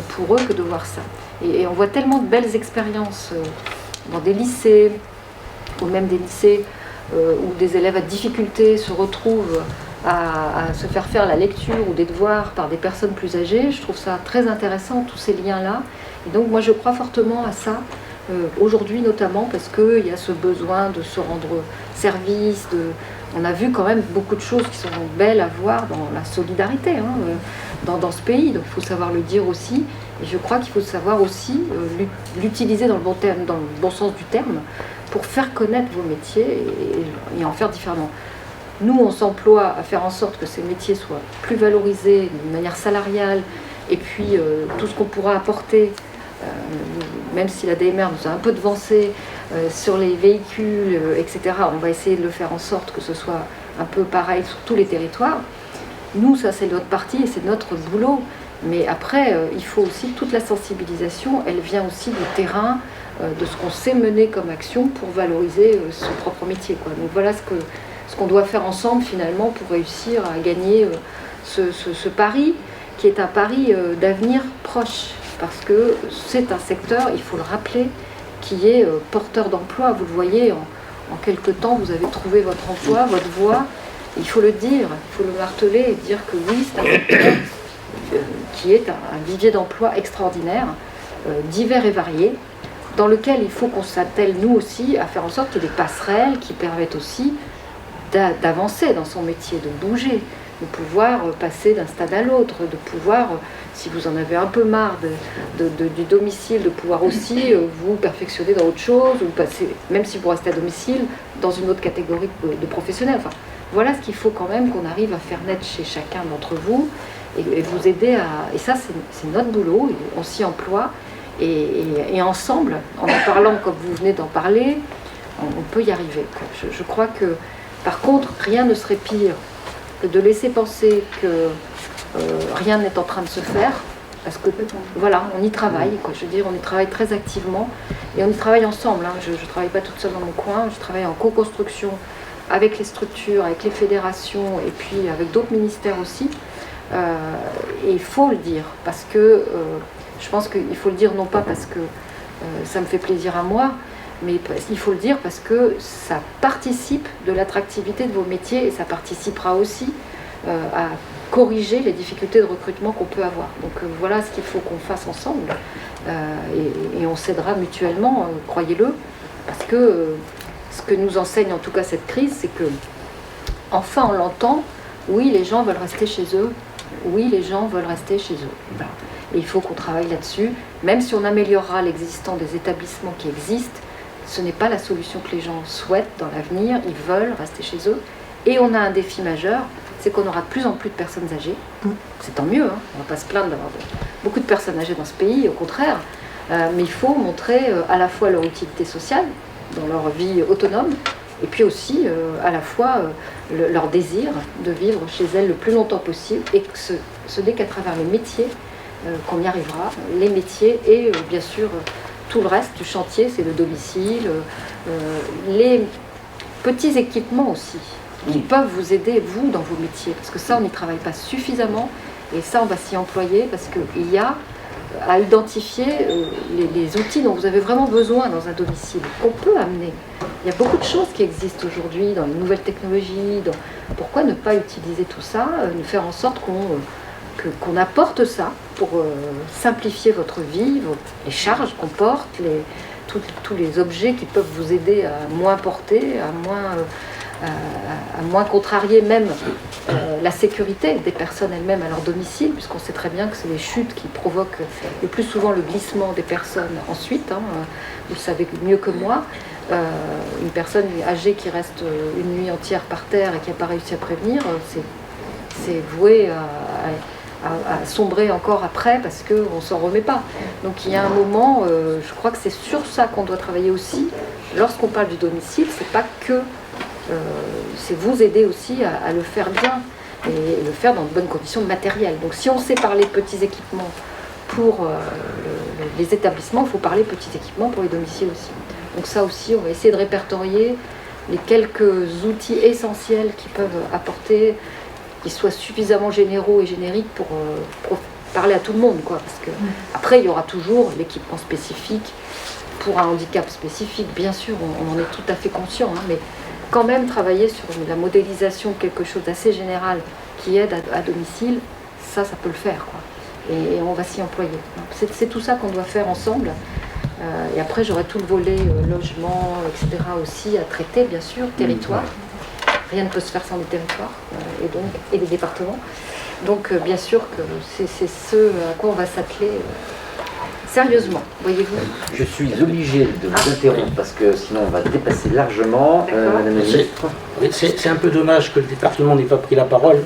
pour eux que de voir ça. Et on voit tellement de belles expériences dans des lycées, ou même des lycées où des élèves à difficulté se retrouvent à se faire la lecture ou des devoirs par des personnes plus âgées. Je trouve ça très intéressant, tous ces liens-là. Et donc moi je crois fortement à ça, aujourd'hui notamment, parce qu'il y a ce besoin de se rendre service. On a vu quand même beaucoup de choses qui sont belles à voir dans la solidarité dans ce pays. Donc il faut savoir le dire aussi. Et je crois qu'il faut savoir aussi l'utiliser dans le bon sens du terme pour faire connaître vos métiers et en faire différemment. Nous, on s'emploie à faire en sorte que ces métiers soient plus valorisés d'une manière salariale, et puis tout ce qu'on pourra apporter, même si la DMR nous a un peu devancé sur les véhicules, etc., on va essayer de le faire en sorte que ce soit un peu pareil sur tous les territoires. Nous, ça c'est notre partie et c'est notre boulot. Mais après, il faut aussi toute la sensibilisation, elle vient aussi du terrain, de ce qu'on sait mener comme action pour valoriser son propre métier, quoi. Donc voilà ce qu'on doit faire ensemble finalement pour réussir à gagner ce pari qui est un pari d'avenir proche, parce que c'est un secteur, il faut le rappeler, qui est porteur d'emploi. Vous le voyez, en quelques temps vous avez trouvé votre emploi, votre voie. Il faut le dire, il faut le marteler et dire que oui, c'est un secteur qui est un vivier d'emploi extraordinaire, divers et variés, dans lequel il faut qu'on s'attelle nous aussi à faire en sorte qu'il y ait des passerelles qui permettent aussi d'avancer dans son métier, de bouger, de pouvoir passer d'un stade à l'autre, de pouvoir, si vous en avez un peu marre du domicile, de pouvoir aussi vous perfectionner dans autre chose, ou passer, même si vous restez à domicile, dans une autre catégorie de professionnels. Enfin, voilà ce qu'il faut quand même qu'on arrive à faire naître chez chacun d'entre vous et vous aider à... Et ça, c'est notre boulot, on s'y emploie, et ensemble, en parlant comme vous venez d'en parler, on peut y arriver. Je crois que, par contre, rien ne serait pire que de laisser penser que rien n'est en train de se faire, parce que voilà, on y travaille, quoi. Je veux dire, on y travaille très activement, et on y travaille ensemble, hein. Je ne travaille pas toute seule dans mon coin, je travaille en co-construction avec les structures, avec les fédérations, et puis avec d'autres ministères aussi. Et il faut le dire, parce que je pense qu'il faut le dire non pas parce que ça me fait plaisir à moi, mais il faut le dire parce que ça participe de l'attractivité de vos métiers, et ça participera aussi à corriger les difficultés de recrutement qu'on peut avoir. Donc voilà ce qu'il faut qu'on fasse ensemble, et on s'aidera mutuellement, croyez-le, parce que ce que nous enseigne en tout cas cette crise, c'est que enfin on l'entend, oui les gens veulent rester chez eux, oui les gens veulent rester chez eux. Voilà. Et il faut qu'on travaille là-dessus, même si on améliorera l'existant des établissements qui existent, ce n'est pas la solution que les gens souhaitent dans l'avenir, ils veulent rester chez eux. Et on a un défi majeur, c'est qu'on aura de plus en plus de personnes âgées. C'est tant mieux, hein. On ne va pas se plaindre d'avoir beaucoup de personnes âgées dans ce pays, au contraire. Mais il faut montrer à la fois leur utilité sociale, dans leur vie autonome, et puis aussi à la fois leur désir de vivre chez elles le plus longtemps possible, et que ce n'est qu'à travers les métiers qu'on y arrivera, les métiers et bien sûr tout le reste du chantier, c'est le domicile, les petits équipements aussi, qui peuvent vous aider, vous, dans vos métiers, parce que ça, on n'y travaille pas suffisamment, et ça, on va s'y employer, parce qu'il y a à identifier les outils dont vous avez vraiment besoin dans un domicile, qu'on peut amener. Il y a beaucoup de choses qui existent aujourd'hui dans les nouvelles technologies. Pourquoi ne pas utiliser tout ça, faire en sorte qu'on apporte ça pour simplifier votre vie, les charges qu'on porte, tous les objets qui peuvent vous aider à moins porter, à moins contrarier même la sécurité des personnes elles-mêmes à leur domicile, puisqu'on sait très bien que c'est les chutes qui provoquent le plus souvent le glissement des personnes ensuite, hein, vous le savez mieux que moi. Une personne âgée qui reste une nuit entière par terre et qui n'a pas réussi à prévenir, c'est voué à sombrer encore après, parce qu'on ne s'en remet pas. Donc il y a un moment, je crois que c'est sur ça qu'on doit travailler aussi. Lorsqu'on parle du domicile, c'est pas que... c'est vous aider aussi à le faire bien. et le faire dans de bonnes conditions matérielles. Donc si on sait parler petits équipements pour les établissements, il faut parler petits équipements pour les domiciles aussi. Donc ça aussi, on va essayer de répertorier les quelques outils essentiels qui peuvent apporter, qui soient suffisamment généraux et génériques pour parler à tout le monde, quoi. Parce que après, il y aura toujours l'équipement spécifique pour un handicap spécifique, bien sûr, on en est tout à fait conscient, hein, mais quand même travailler sur la modélisation de quelque chose d'assez général qui aide à domicile, ça peut le faire, quoi. Et on va s'y employer. C'est tout ça qu'on doit faire ensemble. Et après, j'aurai tout le volet logement, etc. aussi à traiter, bien sûr, territoire. Rien ne peut se faire sans les territoires et les départements. Donc, bien sûr que c'est ce à quoi on va s'atteler sérieusement, voyez-vous. Je suis obligé de vous interrompre parce que sinon on va dépasser largement. Madame la ministre. C'est un peu dommage que le département n'ait pas pris la parole.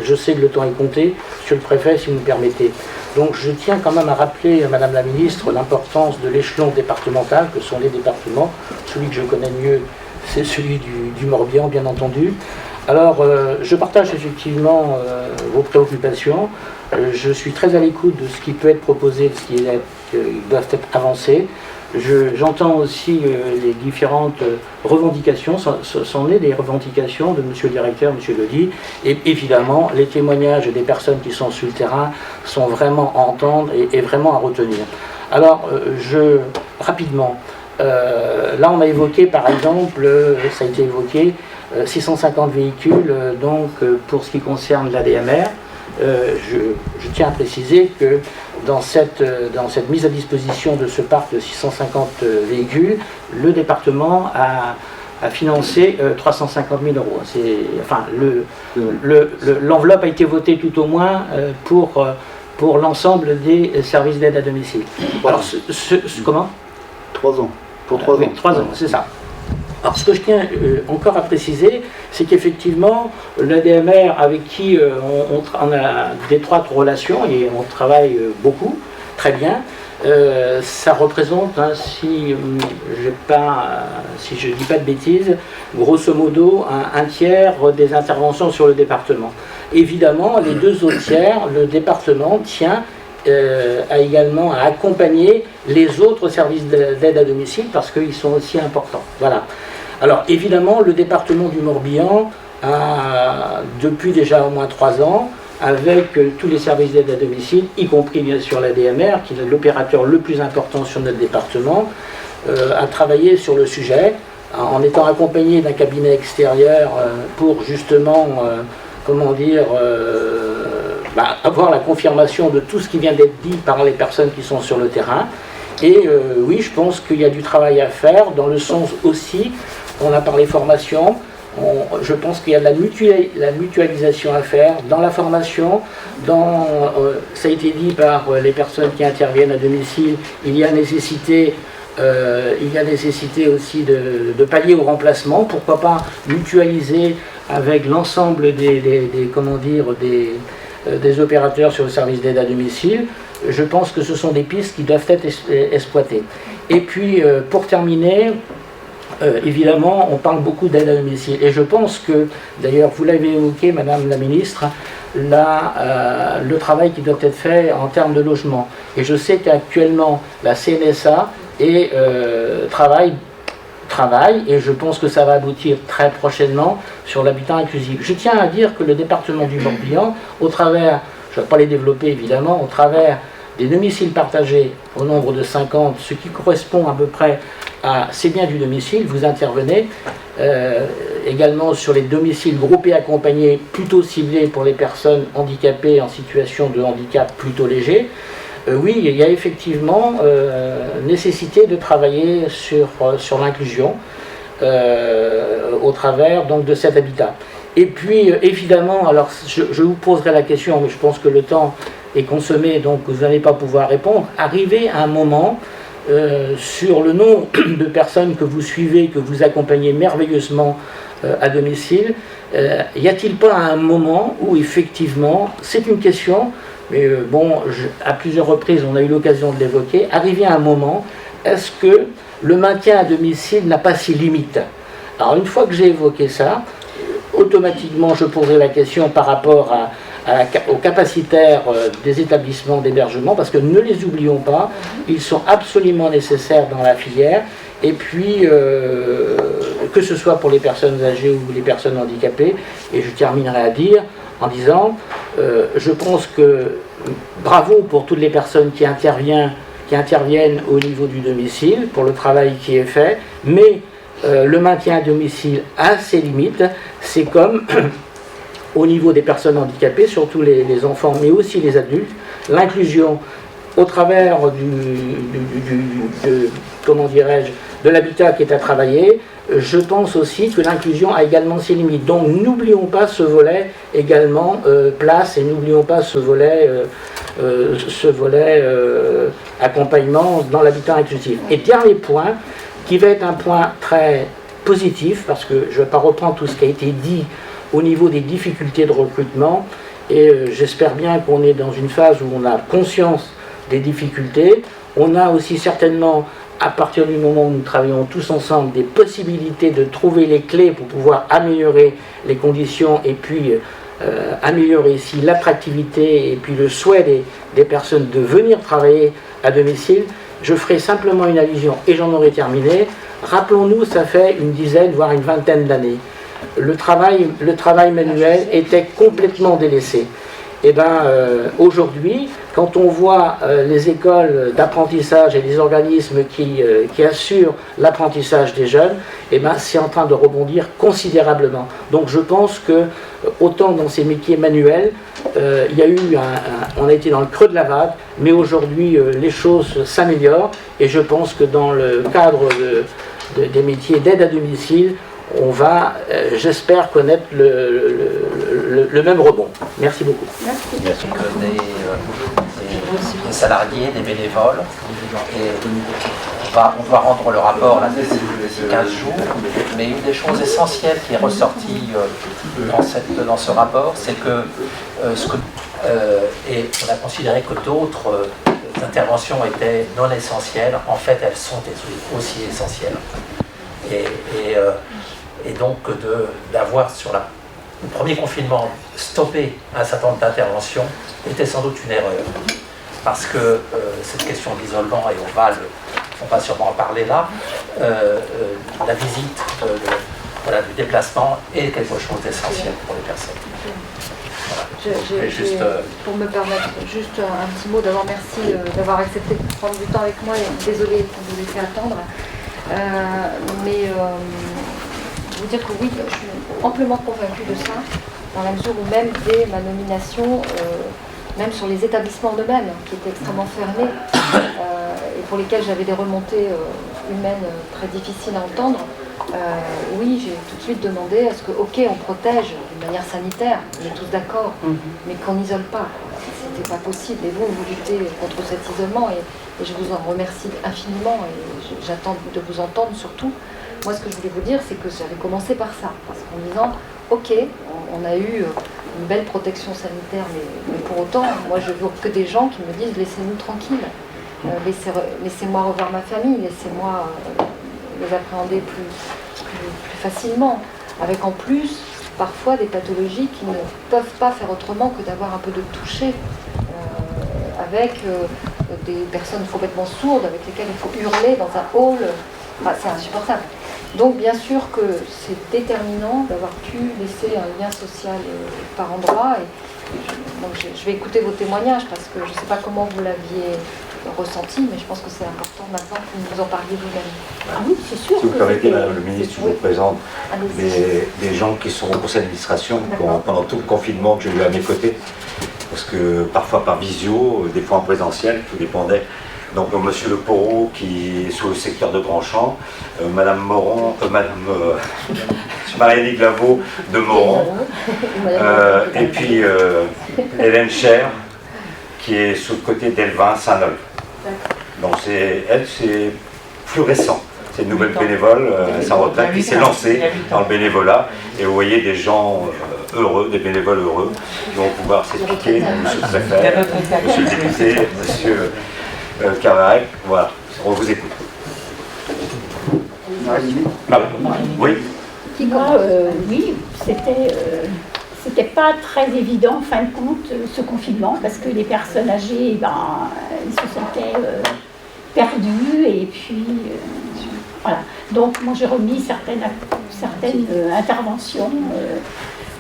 Je sais que le temps est compté. Monsieur le préfet, si vous me permettez. Donc je tiens quand même à rappeler, Madame la ministre, l'importance de l'échelon départemental que sont les départements. Celui que je connais mieux, c'est celui du Morbihan, bien entendu. Alors, je partage effectivement vos préoccupations. Je suis très à l'écoute de ce qui peut être proposé, de ce qui doit être avancé. J'entends aussi les différentes revendications, c'en est des revendications de monsieur le directeur, monsieur Lodi, et évidemment les témoignages des personnes qui sont sur le terrain sont vraiment à entendre et vraiment à retenir. Alors, rapidement, là on a évoqué par exemple, ça a été évoqué, 650 véhicules donc pour ce qui concerne l'ADMR. Je tiens à préciser que dans cette mise à disposition de ce parc de 650 véhicules, le département a financé 350 000 euros. Enfin, l'enveloppe a été votée tout au moins pour l'ensemble des services d'aide à domicile. Alors, comment 3 ans. Pour 3 ans. Oui, 3 ans, c'est ça. Alors, ce que je tiens encore à préciser, c'est qu'effectivement, l'ADMR, avec qui on a d'étroites relations et on travaille beaucoup, très bien, ça représente, hein, si je ne dis pas de bêtises, grosso modo, un tiers des interventions sur le département. Évidemment, les 2 autres tiers, le département tient également à accompagner les autres services d'aide à domicile parce qu'ils sont aussi importants. Voilà. Alors évidemment, le département du Morbihan a, depuis déjà au moins 3 ans, avec tous les services d'aide à domicile, y compris bien sûr l'ADMR, qui est l'opérateur le plus important sur notre département, a travaillé sur le sujet, en étant accompagné d'un cabinet extérieur pour justement, avoir la confirmation de tout ce qui vient d'être dit par les personnes qui sont sur le terrain. Et oui, je pense qu'il y a du travail à faire, dans le sens aussi, on a parlé formation, je pense qu'il y a de la mutualisation à faire dans la formation, ça a été dit par les personnes qui interviennent à domicile, il y a nécessité aussi de pallier au remplacement, pourquoi pas mutualiser avec l'ensemble des opérateurs sur le service d'aide à domicile. Je pense que ce sont des pistes qui doivent être exploitées. Et puis, pour terminer, évidemment, on parle beaucoup d'aide à domicile. Et je pense que, d'ailleurs, vous l'avez évoqué, Madame la Ministre, le travail qui doit être fait en termes de logement. Et je sais qu'actuellement, la CNSA travaille, et je pense que ça va aboutir très prochainement sur l'habitat inclusif. Je tiens à dire que le département du Morbihan, au travers, je ne vais pas les développer évidemment, au travers des domiciles partagés au nombre de 50, ce qui correspond à peu près à c'est bien du domicile, vous intervenez également sur les domiciles groupés accompagnés plutôt ciblés pour les personnes handicapées en situation de handicap plutôt léger. Oui, il y a effectivement nécessité de travailler sur l'inclusion au travers donc, de cet habitat. Et puis évidemment, alors je vous poserai la question, mais je pense que le temps est consommé, donc vous n'allez pas pouvoir répondre. Arriver à un moment sur le nombre de personnes que vous suivez, que vous accompagnez merveilleusement à domicile, y a-t-il pas un moment où effectivement, c'est une question, mais à plusieurs reprises on a eu l'occasion de l'évoquer, arriver à un moment, est-ce que le maintien à domicile n'a pas ses limites? Alors une fois que j'ai évoqué ça, automatiquement je poserai la question par rapport aux capacitaires des établissements d'hébergement, parce que ne les oublions pas, ils sont absolument nécessaires dans la filière. Et puis, que ce soit pour les personnes âgées ou les personnes handicapées, et je terminerai en disant, je pense que bravo pour toutes les personnes qui interviennent au niveau du domicile, pour le travail qui est fait, mais le maintien à domicile a ses limites. C'est comme au niveau des personnes handicapées, surtout les enfants, mais aussi les adultes, l'inclusion au travers de l'habitat qui est à travailler. Je pense aussi que l'inclusion a également ses limites. Donc n'oublions pas ce volet également place, et n'oublions pas ce volet accompagnement dans l'habitat inclusif. Et dernier point, qui va être un point très positif, parce que je ne vais pas reprendre tout ce qui a été dit au niveau des difficultés de recrutement, et j'espère bien qu'on est dans une phase où on a conscience des difficultés. On a aussi certainement, à partir du moment où nous travaillons tous ensemble, des possibilités de trouver les clés pour pouvoir améliorer les conditions et puis améliorer ici l'attractivité et puis le souhait des personnes de venir travailler à domicile. Je ferai simplement une allusion et j'en aurai terminé. Rappelons-nous, ça fait une dizaine, voire une vingtaine d'années. Le travail manuel était complètement délaissé. Et bien aujourd'hui, quand on voit les écoles d'apprentissage et les organismes qui assurent l'apprentissage des jeunes, et ben c'est en train de rebondir considérablement. Donc je pense que autant dans ces métiers manuels, il y a eu on a été dans le creux de la vague, mais aujourd'hui les choses s'améliorent, et je pense que dans le cadre des métiers d'aide à domicile, on va, j'espère, connaître le même rebond. Merci beaucoup. Merci. Des salariés, des bénévoles. Et on doit rendre le rapport là, d'ici 15 jours. Mais une des choses essentielles qui est ressortie dans ce rapport, c'est que, et on a considéré que d'autres interventions étaient non essentielles. En fait, elles sont aussi essentielles. Et donc d'avoir sur le premier confinement stoppé un certain nombre d'interventions était sans doute une erreur. Parce que cette question d'isolement, et on va sûrement en parler là, la visite du déplacement est quelque chose d'essentiel pour les personnes. Voilà. Pour me permettre juste un petit mot, d'abord merci d'avoir accepté de prendre du temps avec moi, et désolé de vous laisser attendre. Je veux dire que oui, je suis amplement convaincue de ça, dans la mesure où même dès ma nomination, même sur les établissements eux-mêmes, qui étaient extrêmement fermés, et pour lesquels j'avais des remontées humaines très difficiles à entendre, oui, j'ai tout de suite demandé à ce que, ok, on protège d'une manière sanitaire, on est tous d'accord, mais qu'on n'isole pas. C'était pas possible. Et vous luttez contre cet isolement, et je vous en remercie infiniment, et j'attends de vous entendre surtout. Moi, ce que je voulais vous dire, c'est que j'avais commencé par ça, parce qu'en disant, ok, on a eu une belle protection sanitaire, mais pour autant, moi, je veux que des gens qui me disent, laissez-nous tranquilles, laissez-moi revoir ma famille, laissez-moi les appréhender plus facilement, avec en plus, parfois, des pathologies qui ne peuvent pas faire autrement que d'avoir un peu de toucher, avec des personnes complètement sourdes, avec lesquelles il faut hurler dans un hall, c'est insupportable. Donc bien sûr que c'est déterminant d'avoir pu laisser un lien social par endroit. Donc je vais écouter vos témoignages, parce que je ne sais pas comment vous l'aviez ressenti, mais je pense que c'est important maintenant que vous nous en parliez vous-même. Ah oui, c'est sûr. Si vous permettez, Madame le Ministre, je vous présente des gens qui sont au conseil d'administration pendant tout le confinement que j'ai eu à mes côtés. Parce que parfois par visio, des fois en présentiel, tout dépendait. Donc Monsieur Le Porot qui est sous le secteur de Grandchamp, Madame Moron, Marianne Glavaux de Moron, et puis Hélène Cher qui est sous le côté d'Elvin Saint-Nol. Donc elle, c'est plus récent. C'est une nouvelle bénévole, sa retraite, qui s'est lancée dans le bénévolat. Et vous voyez des gens heureux, des bénévoles heureux, qui vont pouvoir s'expliquer, Monsieur le préfet, Monsieur le député, Monsieur Carvarec, voilà, on vous écoute. Oui. Moi, oui, c'était pas très évident en fin de compte ce confinement parce que les personnes âgées, ils se sentaient perdus et puis voilà. Donc moi j'ai remis certaines interventions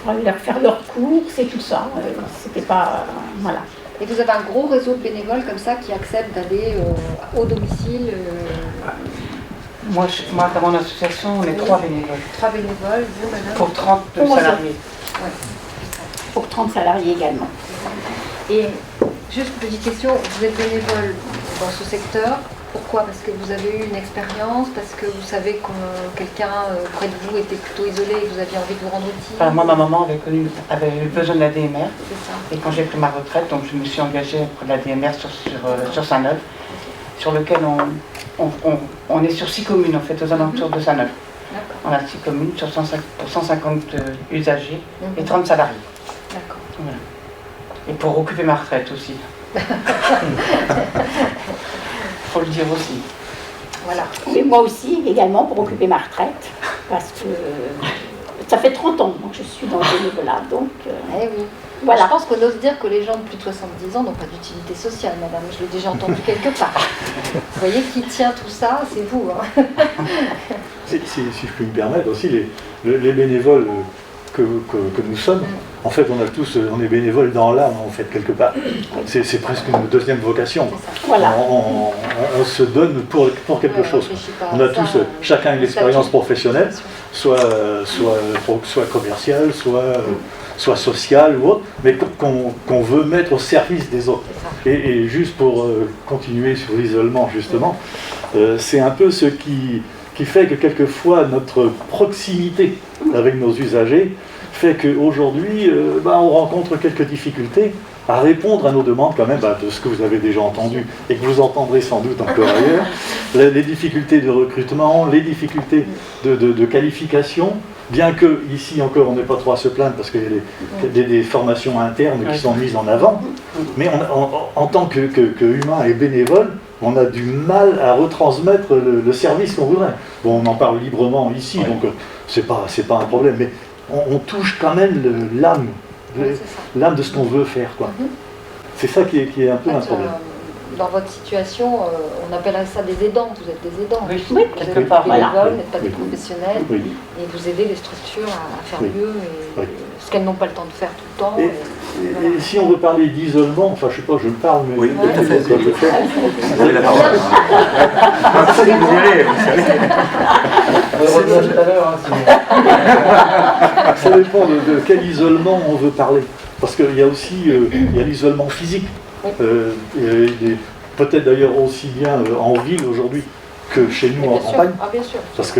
pour aller leur faire leurs courses et tout ça. C'était pas voilà. Et vous avez un gros réseau de bénévoles comme ça qui acceptent d'aller au domicile Moi, dans mon association, on est 3 bénévoles. 3 bénévoles, vous, madame? Pour 30 salariés. Ouais. Pour 30 salariés également. Et juste une petite question, vous êtes bénévole dans ce secteur. Pourquoi? Parce que vous avez eu une expérience, parce que vous savez que quelqu'un près de vous était plutôt isolé et vous aviez envie de vous rendre utile? Moi, ma maman avait eu besoin de la DMR. Et quand j'ai pris ma retraite, donc je me suis engagée auprès de la DMR sur Saint-Neuve, sur lequel on est sur 6 communes en fait, aux alentours de Saint-Neuve. On a 6 communes sur 150 usagers et 30 salariés. D'accord. Voilà. Et pour occuper ma retraite aussi. Faut le dire aussi. Voilà. Et moi aussi, également, pour occuper ma retraite, parce que ça fait 30 ans que je suis dans le bénévolat, donc... Eh oui. Voilà. Je pense qu'on ose dire que les gens de plus de 70 ans n'ont pas d'utilité sociale, madame. Je l'ai déjà entendu quelque part. Vous voyez, qui tient tout ça, c'est vous. Hein. Si je puis me permettre aussi, les bénévoles que nous sommes, en fait, on est bénévoles dans l'âme, en fait, quelque part. C'est presque une deuxième vocation. Voilà. On se donne pour quelque chose. On a tous, chacun une expérience professionnelle, soit commerciale, soit sociale ou autre, mais qu'on veut mettre au service des autres. Et juste pour continuer sur l'isolement, justement, c'est un peu ce qui fait que quelquefois notre proximité avec nos usagers fait qu'aujourd'hui, on rencontre quelques difficultés à répondre à nos demandes quand même, de ce que vous avez déjà entendu et que vous entendrez sans doute encore ailleurs, les difficultés de recrutement, les difficultés de qualification, bien que ici encore on n'est pas trop à se plaindre parce qu'il y a des formations internes qui sont mises en avant, mais en tant que humain et bénévole, on a du mal à retransmettre le service qu'on voudrait. Bon, on en parle librement ici, donc c'est pas un problème, mais on touche quand même l'âme de ce qu'on veut faire, quoi. C'est ça qui est un peu un problème. Dans votre situation, on appellerait ça des aidants. Vous êtes des aidants. Oui, vous êtes quelque des part. bénévoles, Voilà. vous n'êtes pas des professionnels, et vous aidez les structures à faire mieux, ce qu'elles n'ont pas le temps de faire tout le temps. Et si on veut parler d'isolement, enfin je sais pas, je parle, mais oui, tout à fait. Je le fais. Vous avez la parole. Si vous voulez, Ça dépend de quel isolement on veut parler. Parce qu'il y a aussi l'isolement physique. Peut-être d'ailleurs aussi bien en ville aujourd'hui que chez nous en campagne. Bien sûr. Parce que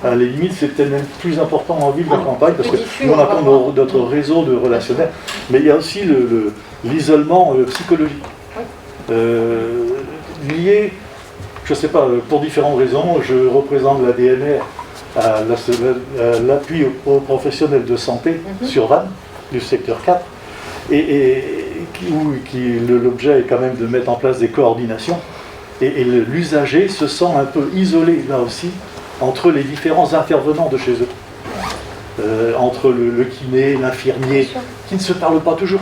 à la limite c'est peut-être même plus important en ville qu'en campagne, parce que nous on a notre réseau de relationnels. Mais il y a aussi l'isolement psychologique. Lié, je ne sais pas, pour différentes raisons, je représente la DMR à l'appui aux professionnels de santé sur Vannes, du secteur 4, et l'objet est quand même de mettre en place des coordinations, et l'usager se sent un peu isolé là aussi entre les différents intervenants de chez eux, entre le kiné, l'infirmier, qui ne se parlent pas toujours.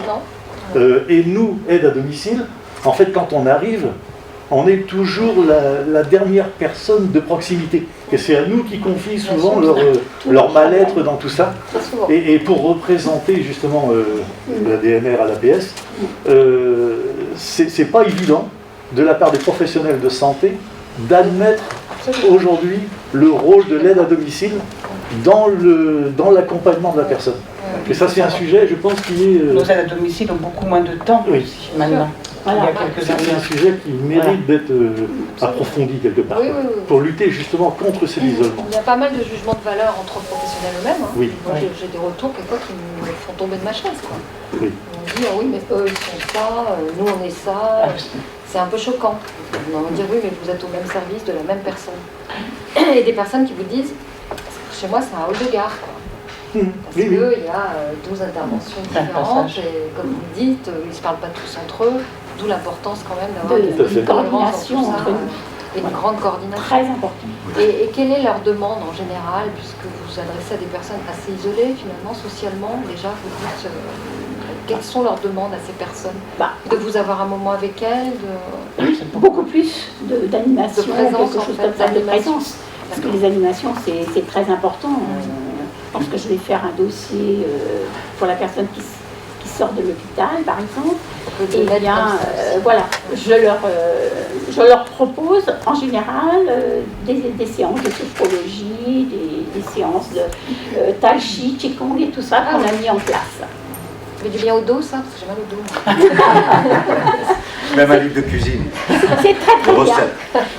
Et nous, aide à domicile, en fait quand on arrive, on est toujours la dernière personne de proximité. Et c'est à nous qui confient souvent leur mal-être dans tout ça. Et pour représenter justement la DMR à l'APS, c'est pas évident de la part des professionnels de santé d'admettre aujourd'hui le rôle de l'aide à domicile dans l'accompagnement de la personne. Et ça c'est un sujet, je pense, qui est... Nos aides à domicile ont beaucoup moins de temps aussi, maintenant. Voilà. C'est un sujet qui mérite d'être approfondi quelque part, pour lutter justement contre cet isolement. Il y a pas mal de jugements de valeur entre professionnels eux-mêmes. Hein. Oui. Moi, j'ai des retours quelquefois qui me font tomber de ma chaise. Quoi. Oui. On dit, ah oui, mais eux, ils sont ça, nous, on est ça. C'est un peu choquant. On va dire, oui, mais vous êtes au même service de la même personne. Et des personnes qui vous disent, chez moi, c'est un hall de gare. Quoi. Parce qu'il y a 12 interventions différentes, et comme vous dites, ils ne se parlent pas tous entre eux, d'où l'importance quand même d'avoir une coordination entre nous. Et une grande coordination. Très important. Et quelle est leur demande en général, puisque vous vous adressez à des personnes assez isolées finalement, socialement, déjà, vous dites, quelles sont leurs demandes à ces personnes? De vous avoir un moment avec elles, beaucoup plus d'animation, de présence, quelque chose comme ça, de présence. Parce que les animations, c'est très important. Lorsque je vais faire un dossier pour la personne qui sort de l'hôpital, par exemple, et bien, voilà, je leur propose en général des séances de sophrologie, des séances de tai chi, qigong et tout ça qu'on a mis en place. Ça fait du bien au dos, ça, parce que j'ai mal au dos. Même un livre de cuisine. C'est très bien.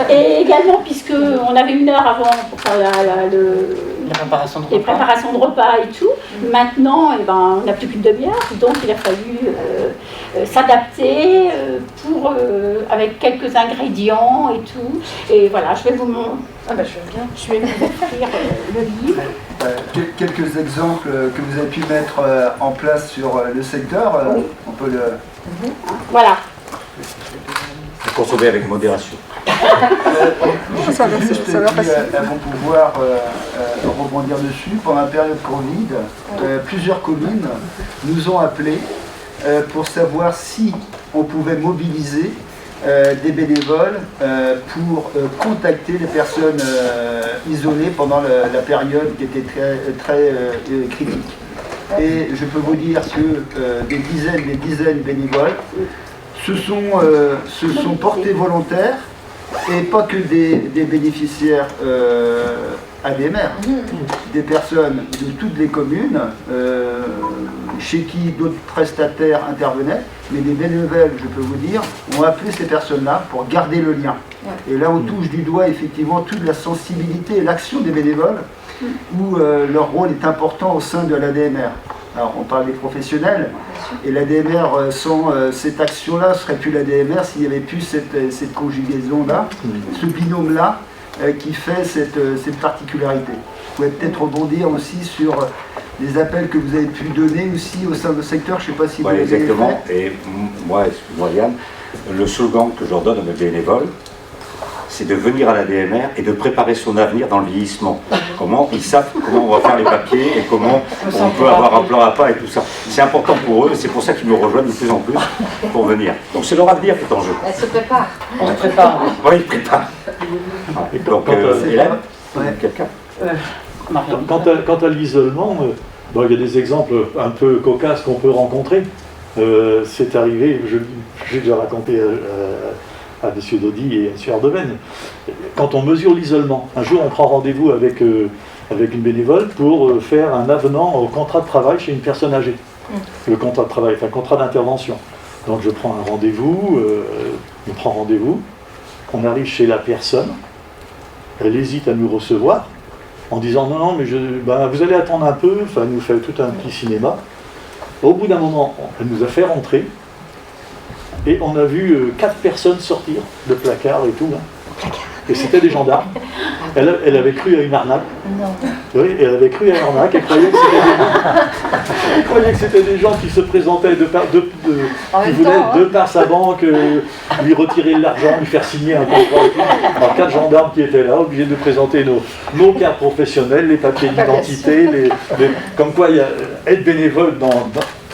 Et également, puisqu'on avait 1 heure avant pour faire les préparations de repas et tout, maintenant, eh ben, on n'a plus qu'une demi-heure, donc il a fallu s'adapter avec quelques ingrédients et tout. Et voilà, je vais vous offrir le livre. Quelques exemples que vous avez pu mettre en place sur le secteur, oui. On peut le... Voilà. Consommer avec modération. Juste elles vont pouvoir rebondir dessus. Pendant la période Covid, plusieurs communes nous ont appelés pour savoir si on pouvait mobiliser des bénévoles pour contacter les personnes isolées pendant la période qui était très critique. Et je peux vous dire que des dizaines de bénévoles se sont portés volontaires, et pas que des bénéficiaires ADMR, des personnes de toutes les communes chez qui d'autres prestataires intervenaient, mais des bénévoles, je peux vous dire, ont appelé ces personnes-là pour garder le lien. Et là, on touche du doigt effectivement toute la sensibilité et l'action des bénévoles, où leur rôle est important au sein de l'ADMR. Alors, on parle des professionnels, et l'ADMR, sans cette action-là, ne serait plus l'ADMR s'il n'y avait plus cette conjugaison-là, ce binôme-là, qui fait cette particularité. Vous pouvez peut-être rebondir aussi sur les appels que vous avez pu donner aussi au sein du secteur, je ne sais pas si vous l'avez fait. Exactement, et moi, excuse-moi Yann, le slogan que je leur donne à mes bénévoles, c'est de venir à la DMR et de préparer son avenir dans le vieillissement. Comment ils savent comment on va faire les papiers et comment on peut avoir un plan à pas et tout ça. C'est important pour eux et c'est pour ça qu'ils nous rejoignent de plus en plus pour venir. Donc c'est leur avenir qui est en jeu. Elle se prépare. On se prépare. Oui, ils préparent. Donc, Hélène, quelqu'un Quant à l'isolement, il y a des exemples un peu cocasses qu'on peut rencontrer. C'est arrivé, j'ai déjà raconté à M. Daudy et à M. Ardevenne. Quand on mesure l'isolement, un jour on prend rendez-vous avec une bénévole pour faire un avenant au contrat de travail chez une personne âgée. Le contrat de travail, enfin contrat d'intervention. Donc je prends un rendez-vous, on prend rendez-vous, on arrive chez la personne, elle hésite à nous recevoir en disant non mais vous allez attendre un peu, enfin elle nous fait tout un petit cinéma. Au bout d'un moment, elle nous a fait rentrer. Et on a vu 4 personnes sortir de placard et tout. Hein. Et c'était des gendarmes. Elle avait cru à une arnaque. Non. Oui, elle avait cru à une arnaque. Elle croyait que c'était des gens qui se présentaient qui voulaient, de par sa banque, lui retirer de l'argent, lui faire signer un contrat. Alors 4 gendarmes qui étaient là, obligés de présenter nos cartes professionnelles, les papiers d'identité, comme quoi être bénévole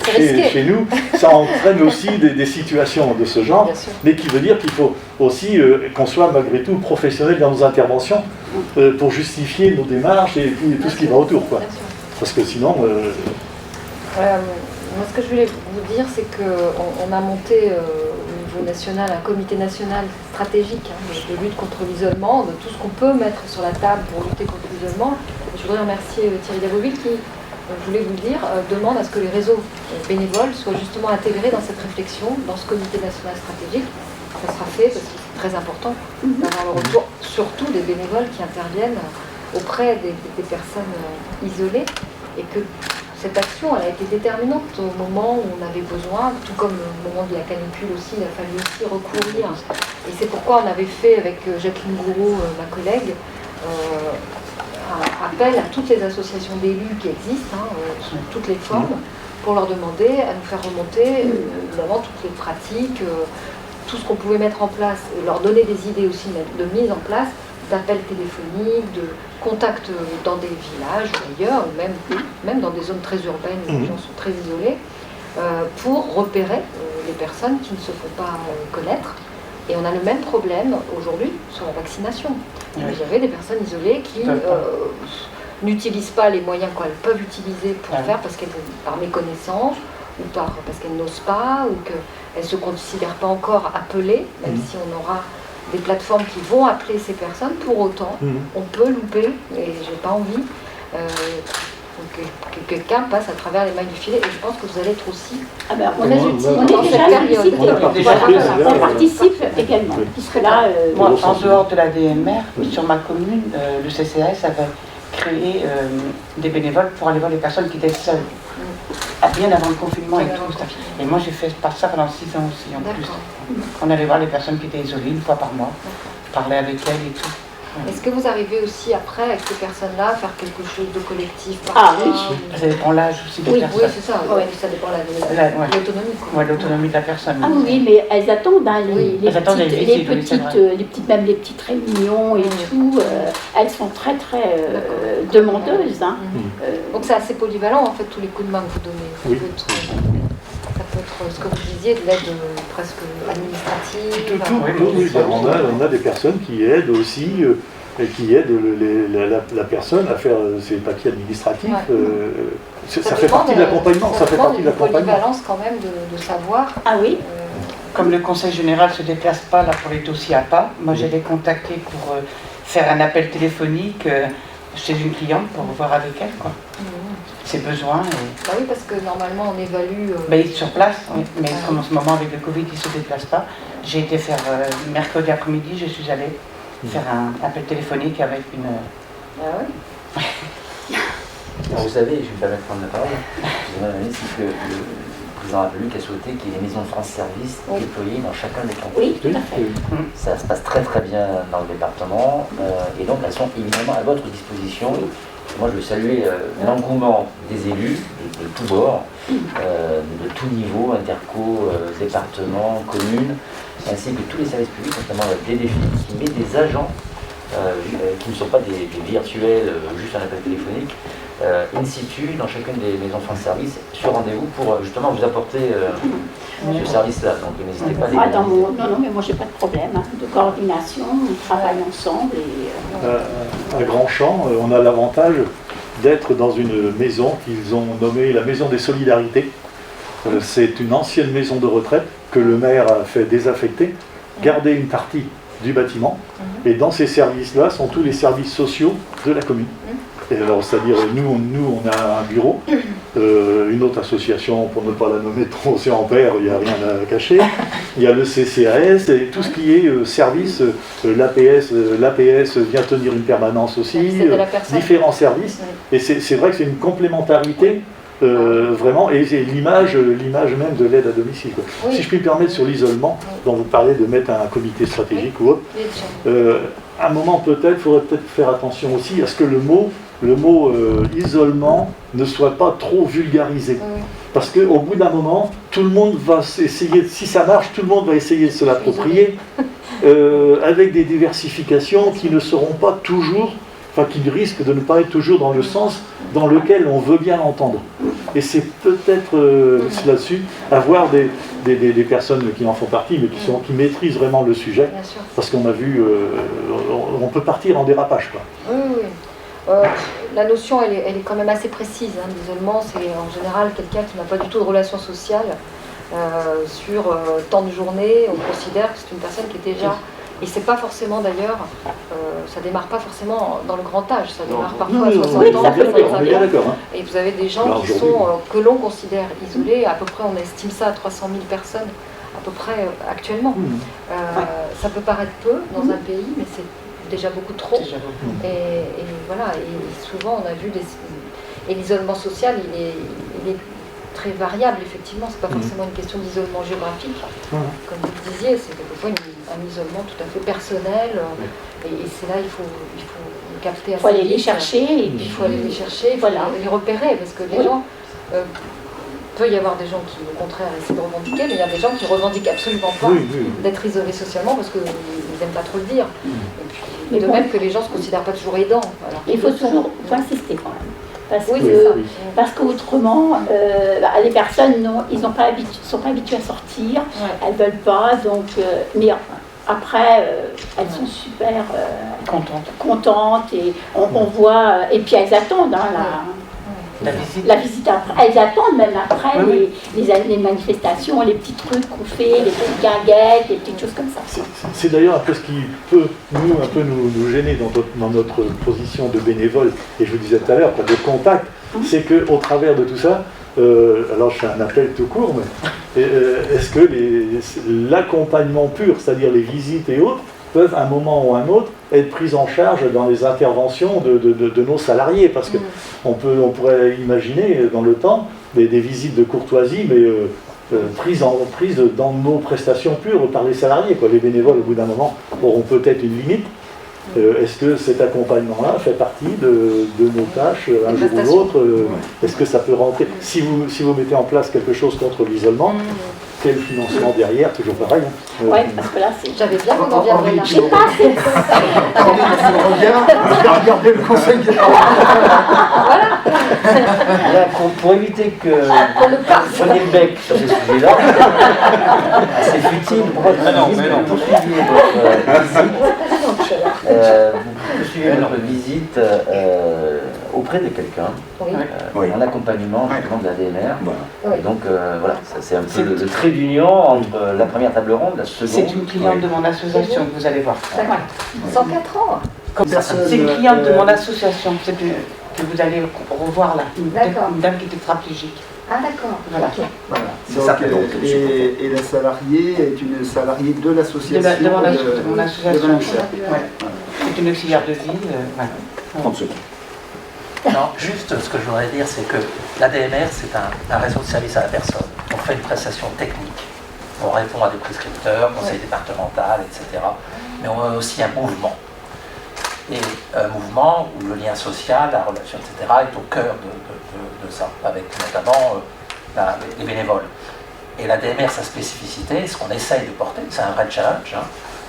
chez nous, ça entraîne aussi des situations de ce genre, mais qui veut dire qu'il faut aussi qu'on soit malgré tout professionnel dans nos interventions pour justifier nos démarches et tout ce qui va autour, quoi. Parce que sinon... Moi, ce que je voulais vous dire, c'est qu'on a monté au niveau national un comité national stratégique de lutte contre l'isolement, de tout ce qu'on peut mettre sur la table pour lutter contre l'isolement. Je voudrais remercier Thierry Daboville qui... je voulais vous le dire, demande à ce que les réseaux bénévoles soient justement intégrés dans cette réflexion, dans ce comité national stratégique. Ça sera fait parce que c'est très important d'avoir le retour, surtout des bénévoles qui interviennent auprès des personnes isolées, et que cette action elle a été déterminante au moment où on avait besoin, tout comme au moment de la canicule aussi, il a fallu aussi recourir. Et c'est pourquoi on avait fait avec Jacqueline Gouraud, ma collègue, appel à toutes les associations d'élus qui existent, sous toutes les formes, pour leur demander à nous faire remonter évidemment toutes les pratiques tout ce qu'on pouvait mettre en place, leur donner des idées aussi de mise en place, d'appels téléphoniques, de contacts dans des villages ou ailleurs, ou même dans des zones très urbaines où les gens sont très isolés, pour repérer les personnes qui ne se font pas connaître. Et on a le même problème aujourd'hui sur la vaccination. Vous avez des personnes isolées qui n'utilisent pas les moyens qu'elles peuvent utiliser pour faire parce qu'elles, par méconnaissance ou parce qu'elles n'osent pas ou qu'elles ne se considèrent pas encore appelées, même si on aura des plateformes qui vont appeler ces personnes. Pour autant, on peut louper, et j'ai pas envie que quelqu'un passe à travers les mailles du filet. Et je pense que vous allez être aussi on est déjà période. On participe également, puisque là... Moi, en dehors de la DMR, sur ma commune, le CCAS avait créé des bénévoles pour aller voir les personnes qui étaient seules, bien avant le confinement et tout ça. Et moi, j'ai fait ça pendant 6 ans aussi, en plus. On allait voir les personnes qui étaient isolées une fois par mois, parler avec elles et tout. Est-ce que vous arrivez aussi après, avec ces personnes-là, à faire quelque chose de collectif? Oui, ça dépend l'âge aussi des personnes. Oui, c'est ça, ça dépend de l'autonomie. Oui, l'autonomie de la personne. Ah oui, mais elles attendent les petites réunions et tout. Elles sont très très demandeuses. Donc c'est assez polyvalent en fait, tous les coups de main que vous donnez. Ça peut être ce que vous disiez, de l'aide presque administrative. On a des personnes qui aident aussi, qui aident la personne à faire ses papiers administratifs. Ça fait partie de l'accompagnement. Ça fait partie de l'accompagnement. Polyvalence quand même de savoir. Ah oui. Comme le conseil général ne se déplace pas là pour les dossiers à pas, moi j'avais contacté pour faire un appel téléphonique chez une cliente pour voir avec elle ses besoins. Bah oui, parce que normalement on évalue... sur place, oui. Mais comme en ce moment avec le Covid il ne se déplace pas, j'ai été faire mercredi après-midi, je suis allée faire un appel téléphonique avec une... Ah oui. Vous savez, je vais me permettre de prendre la parole, c'est que le président de la République a souhaité qu'il y ait des maisons de France Service déployées dans chacun des cantons. Oui, tout à fait. Ça se passe très très bien dans le département et donc elles sont évidemment à votre disposition. Moi je veux saluer l'engouement des élus de tous bords, de tout niveau, interco, département, communes, ainsi que tous les services publics, notamment la DDFI, qui met des agents qui ne sont pas des virtuels, juste un appel téléphonique, in situ dans chacune des maisons France Service sur rendez-vous pour justement vous apporter ce service-là. Donc n'hésitez pas à les non, mais moi j'ai pas de problème de coordination, on travaille ensemble. À Grandchamp, on a l'avantage d'être dans une maison qu'ils ont nommée la Maison des Solidarités. C'est une ancienne maison de retraite que le maire a fait désaffecter, garder une partie du bâtiment, et dans ces services-là sont tous les services sociaux de la commune. Et alors, c'est-à-dire, nous, on a un bureau, une autre association, pour ne pas la nommer trop, c'est Ampère, il n'y a rien à cacher. Il y a le CCAS et tout ce qui est service, l'APS vient tenir une permanence aussi, différents services. Et c'est vrai que c'est une complémentarité, vraiment, et c'est l'image même de l'aide à domicile. Si je puis me permettre sur l'isolement, dont vous parlez de mettre un comité stratégique ou autre, à un moment il faudrait peut-être faire attention aussi à ce que le mot isolement ne soit pas trop vulgarisé. Parce qu'au bout d'un moment, tout le monde va essayer, si ça marche, tout le monde va essayer de se l'approprier, avec des diversifications qui ne seront pas toujours, qui risquent de ne pas être toujours dans le sens dans lequel on veut bien l'entendre. Et c'est peut-être là-dessus, avoir des personnes qui en font partie, mais qui maîtrisent vraiment le sujet, parce qu'on a vu, on peut partir en dérapage. La notion, elle est quand même assez précise. L'isolement, c'est en général quelqu'un qui n'a pas du tout de relation sociale sur tant de journées. On considère que c'est une personne qui est déjà... Et c'est pas forcément d'ailleurs, ça démarre pas forcément dans le grand âge, ça démarre parfois à 60 ans, 65 ans. Et vous avez des gens qui sont, que l'on considère isolés, à peu près on estime ça à 300 000 personnes, à peu près actuellement. Ça peut paraître peu dans un pays, mais c'est déjà beaucoup trop. Et voilà, et souvent on a vu et l'isolement social, il est très variable, effectivement, c'est pas forcément une question d'isolement géographique. Comme vous le disiez, c'est quelquefois un isolement tout à fait personnel, et c'est là il faut capter assez vite. Il faut aller les chercher, il faut aller les chercher, il faut les repérer, parce que les gens, peut y avoir des gens qui, au contraire, essaient de revendiquer, mais il y a des gens qui revendiquent absolument pas d'être isolés socialement parce qu'ils n'aiment pas trop le dire. Et puis, de même que les gens ne se considèrent pas toujours aidants. Alors, il faut toujours insister quand même. Oui, Parce qu'autrement, les personnes, ils sont pas habitués à sortir, elles ne veulent pas, donc, mais après, elles sont super contentes et on voit, et puis elles attendent la visite après. Elles attendent même après les manifestations, les petits trucs qu'on fait, les petites guinguettes, les petites choses comme ça. C'est d'ailleurs un peu ce qui peut nous gêner dans notre position de bénévole, et je vous disais tout à l'heure, de contact, c'est qu'au travers de tout ça, alors je fais un appel tout court, mais est-ce que l'accompagnement pur, c'est-à-dire les visites et autres, peuvent à un moment ou à un autre être prises en charge dans les interventions de nos salariés, parce qu'on pourrait imaginer dans le temps des visites de courtoisie, mais prises dans nos prestations pures par les salariés, quoi. Les bénévoles, au bout d'un moment, auront peut-être une limite. Est-ce que cet accompagnement-là fait partie de nos tâches un jour ou l'autre? Est-ce que ça peut rentrer? Si vous mettez en place quelque chose contre l'isolement, quel financement derrière? Toujours pareil. Oui, parce que là, j'avais bien qu'on en viendrait là. J'ai pas assez. Regardez le conseil des parents. Pour éviter que vous preniez le bec sur ces sujets-là, c'est futile pour votre visite, vous poursuiviez votre visite auprès de quelqu'un, en accompagnement justement de la DMR. Et donc voilà, c'est un peu le trait d'union entre la première table ronde, la seconde. C'est une cliente de mon association que vous allez voir. 104 ans. C'est une cliente de mon association que vous allez revoir là. Une dame qui est tétraplégique. Ah d'accord. Voilà. C'est ça. Et la salariée est une salariée de l'association. De mon association. C'est une auxiliaire de vie. 30 secondes. Non, juste ce que je voudrais dire, c'est que l'ADMR, c'est un réseau de services à la personne. On fait une prestation technique. On répond à des prescripteurs, conseil départemental, etc. Mais on a aussi un mouvement. Et un mouvement où le lien social, la relation, etc. est au cœur de ça, avec notamment les bénévoles. Et l'ADMR, sa spécificité, ce qu'on essaye de porter, c'est un vrai challenge,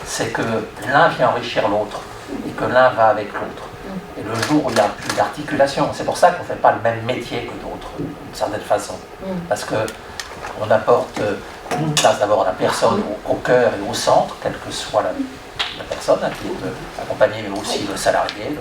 c'est que l'un vient enrichir l'autre et que l'un va avec l'autre. Et le jour où il n'y a plus d'articulation, c'est pour ça qu'on ne fait pas le même métier que d'autres, d'une certaine façon. Parce qu'on apporte une place d'abord à la personne au cœur et au centre, quelle que soit la personne qui est accompagnée, mais aussi le salarié,